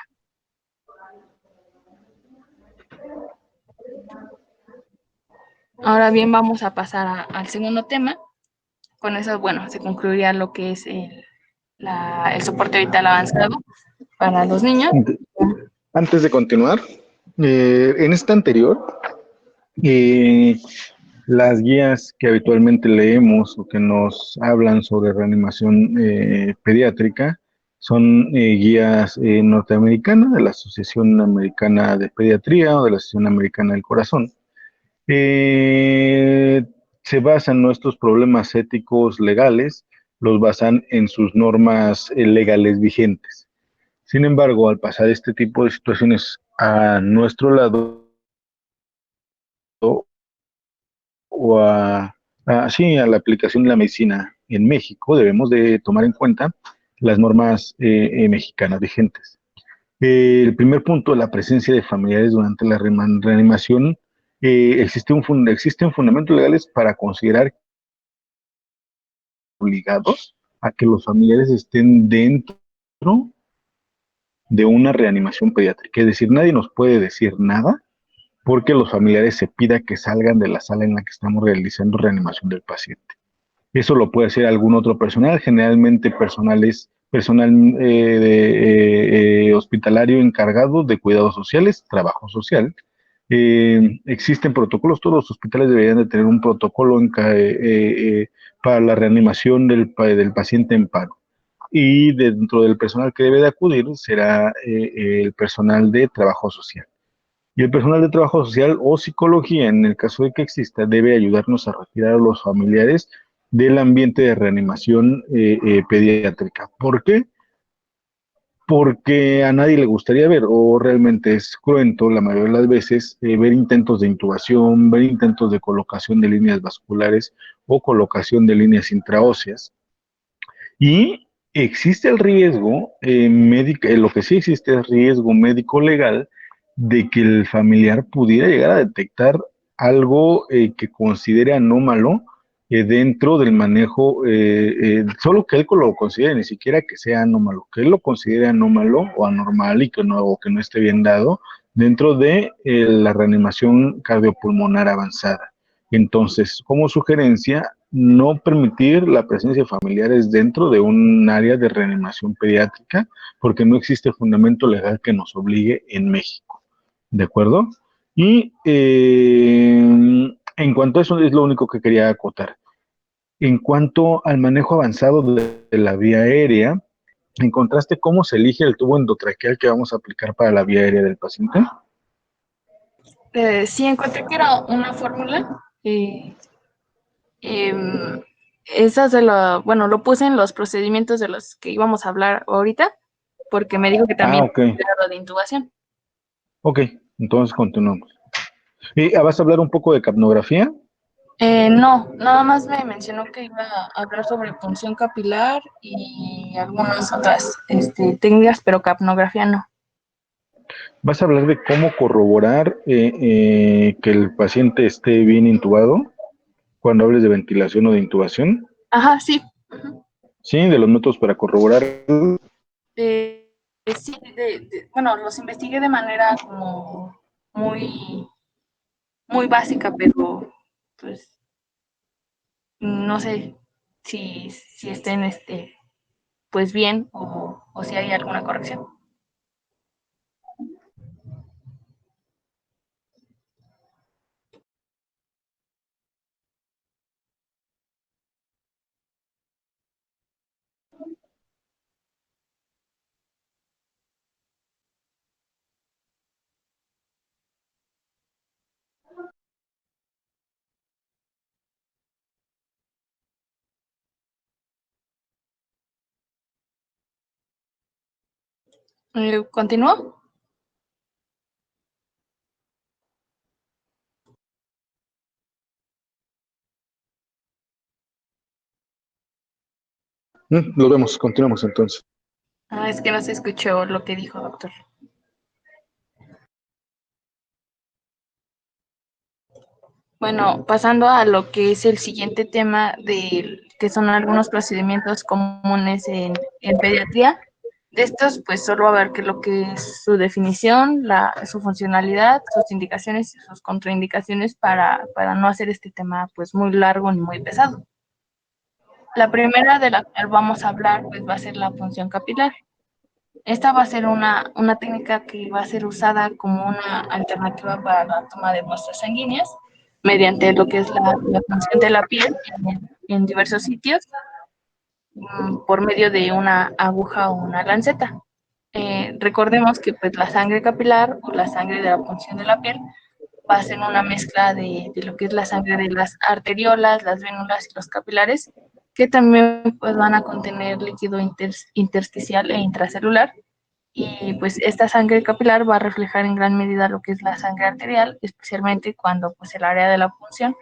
Ahora bien, vamos a pasar al segundo tema. Con eso, bueno, se concluiría lo que es el soporte vital avanzado para los niños. Antes de continuar, en esta anterior, eh, las guías que habitualmente leemos o que nos hablan sobre reanimación pediátrica son guías norteamericanas de la Asociación Americana de Pediatría o de la Asociación Americana del Corazón. Eh, Se basan en nuestros problemas éticos legales, los basan en sus normas legales vigentes. Sin embargo, al pasar este tipo de situaciones a nuestro lado o sí, a la aplicación de la medicina en México, debemos de tomar en cuenta las normas mexicanas vigentes. El primer punto, la presencia de familiares durante la reanimación. Existen fundamentos legales para considerar obligados a que los familiares estén dentro de una reanimación pediátrica. Es decir, nadie nos puede decir nada porque los familiares se pida que salgan de la sala en la que estamos realizando reanimación del paciente. Eso lo puede hacer algún otro personal, generalmente personal hospitalario encargado de cuidados sociales, trabajo social. Existen protocolos, todos los hospitales deberían de tener un protocolo para la reanimación del paciente en paro. Y dentro del personal que debe de acudir será el personal de trabajo social. Y el personal de trabajo social o psicología, en el caso de que exista, debe ayudarnos a retirar a los familiares del ambiente de reanimación pediátrica. ¿Por qué? Porque a nadie le gustaría ver, o realmente es cruento la mayoría de las veces, ver intentos de intubación, ver intentos de colocación de líneas vasculares o colocación de líneas intraóseas. Y existe el riesgo médico, lo que sí existe es riesgo médico legal de que el familiar pudiera llegar a detectar algo que considere anómalo dentro del manejo, solo que él lo considere, ni siquiera que sea anómalo, que él lo considere anómalo o anormal y o que no esté bien dado dentro de la reanimación cardiopulmonar avanzada. Entonces, como sugerencia, no permitir la presencia de familiares dentro de un área de reanimación pediátrica, porque no existe fundamento legal que nos obligue en México. ¿De acuerdo? Y en cuanto a eso, es lo único que quería acotar. En cuanto al manejo avanzado de la vía aérea, ¿encontraste cómo se elige el tubo endotraqueal que vamos a aplicar para la vía aérea del paciente? Sí, encontré que era una fórmula. Em, Esas bueno, lo puse en los procedimientos de los que íbamos a hablar ahorita, porque me dijo que también Ok, era de intubación. ok, entonces continuamos. ¿Y vas a hablar un poco de capnografía? No, nada más me mencionó que iba a hablar sobre punción capilar y algunas otras técnicas, pero capnografía no. Vas a hablar de cómo corroborar que el paciente esté bien intubado cuando hables de ventilación o de intubación. Ajá, sí. Sí, de los métodos para corroborar. Sí, bueno, los investigué de manera como muy, muy básica, pero pues no sé si estén pues bien o si hay alguna corrección. ¿Continúo? Lo vemos, continuamos entonces. Es que no se escuchó lo que dijo, doctor. Bueno, pasando a lo que es el siguiente tema que son algunos procedimientos comunes en pediatría. De estos, pues solo va a ver que lo que es su definición, su funcionalidad, sus indicaciones y sus contraindicaciones para no hacer este tema pues muy largo ni muy pesado. La primera de la cual vamos a hablar pues va a ser la punción capilar. Esta va a ser una técnica que va a ser usada como una alternativa para la toma de muestras sanguíneas mediante lo que es la punción de la piel en diversos sitios por medio de una aguja o una lanceta. Recordemos que pues, la sangre capilar o la sangre de la punción de la piel va a ser una mezcla de lo que es la sangre de las arteriolas, las vénulas y los capilares, que también pues, van a contener líquido intersticial e intracelular. Y pues esta sangre capilar va a reflejar en gran medida lo que es la sangre arterial, especialmente cuando pues el área de la punción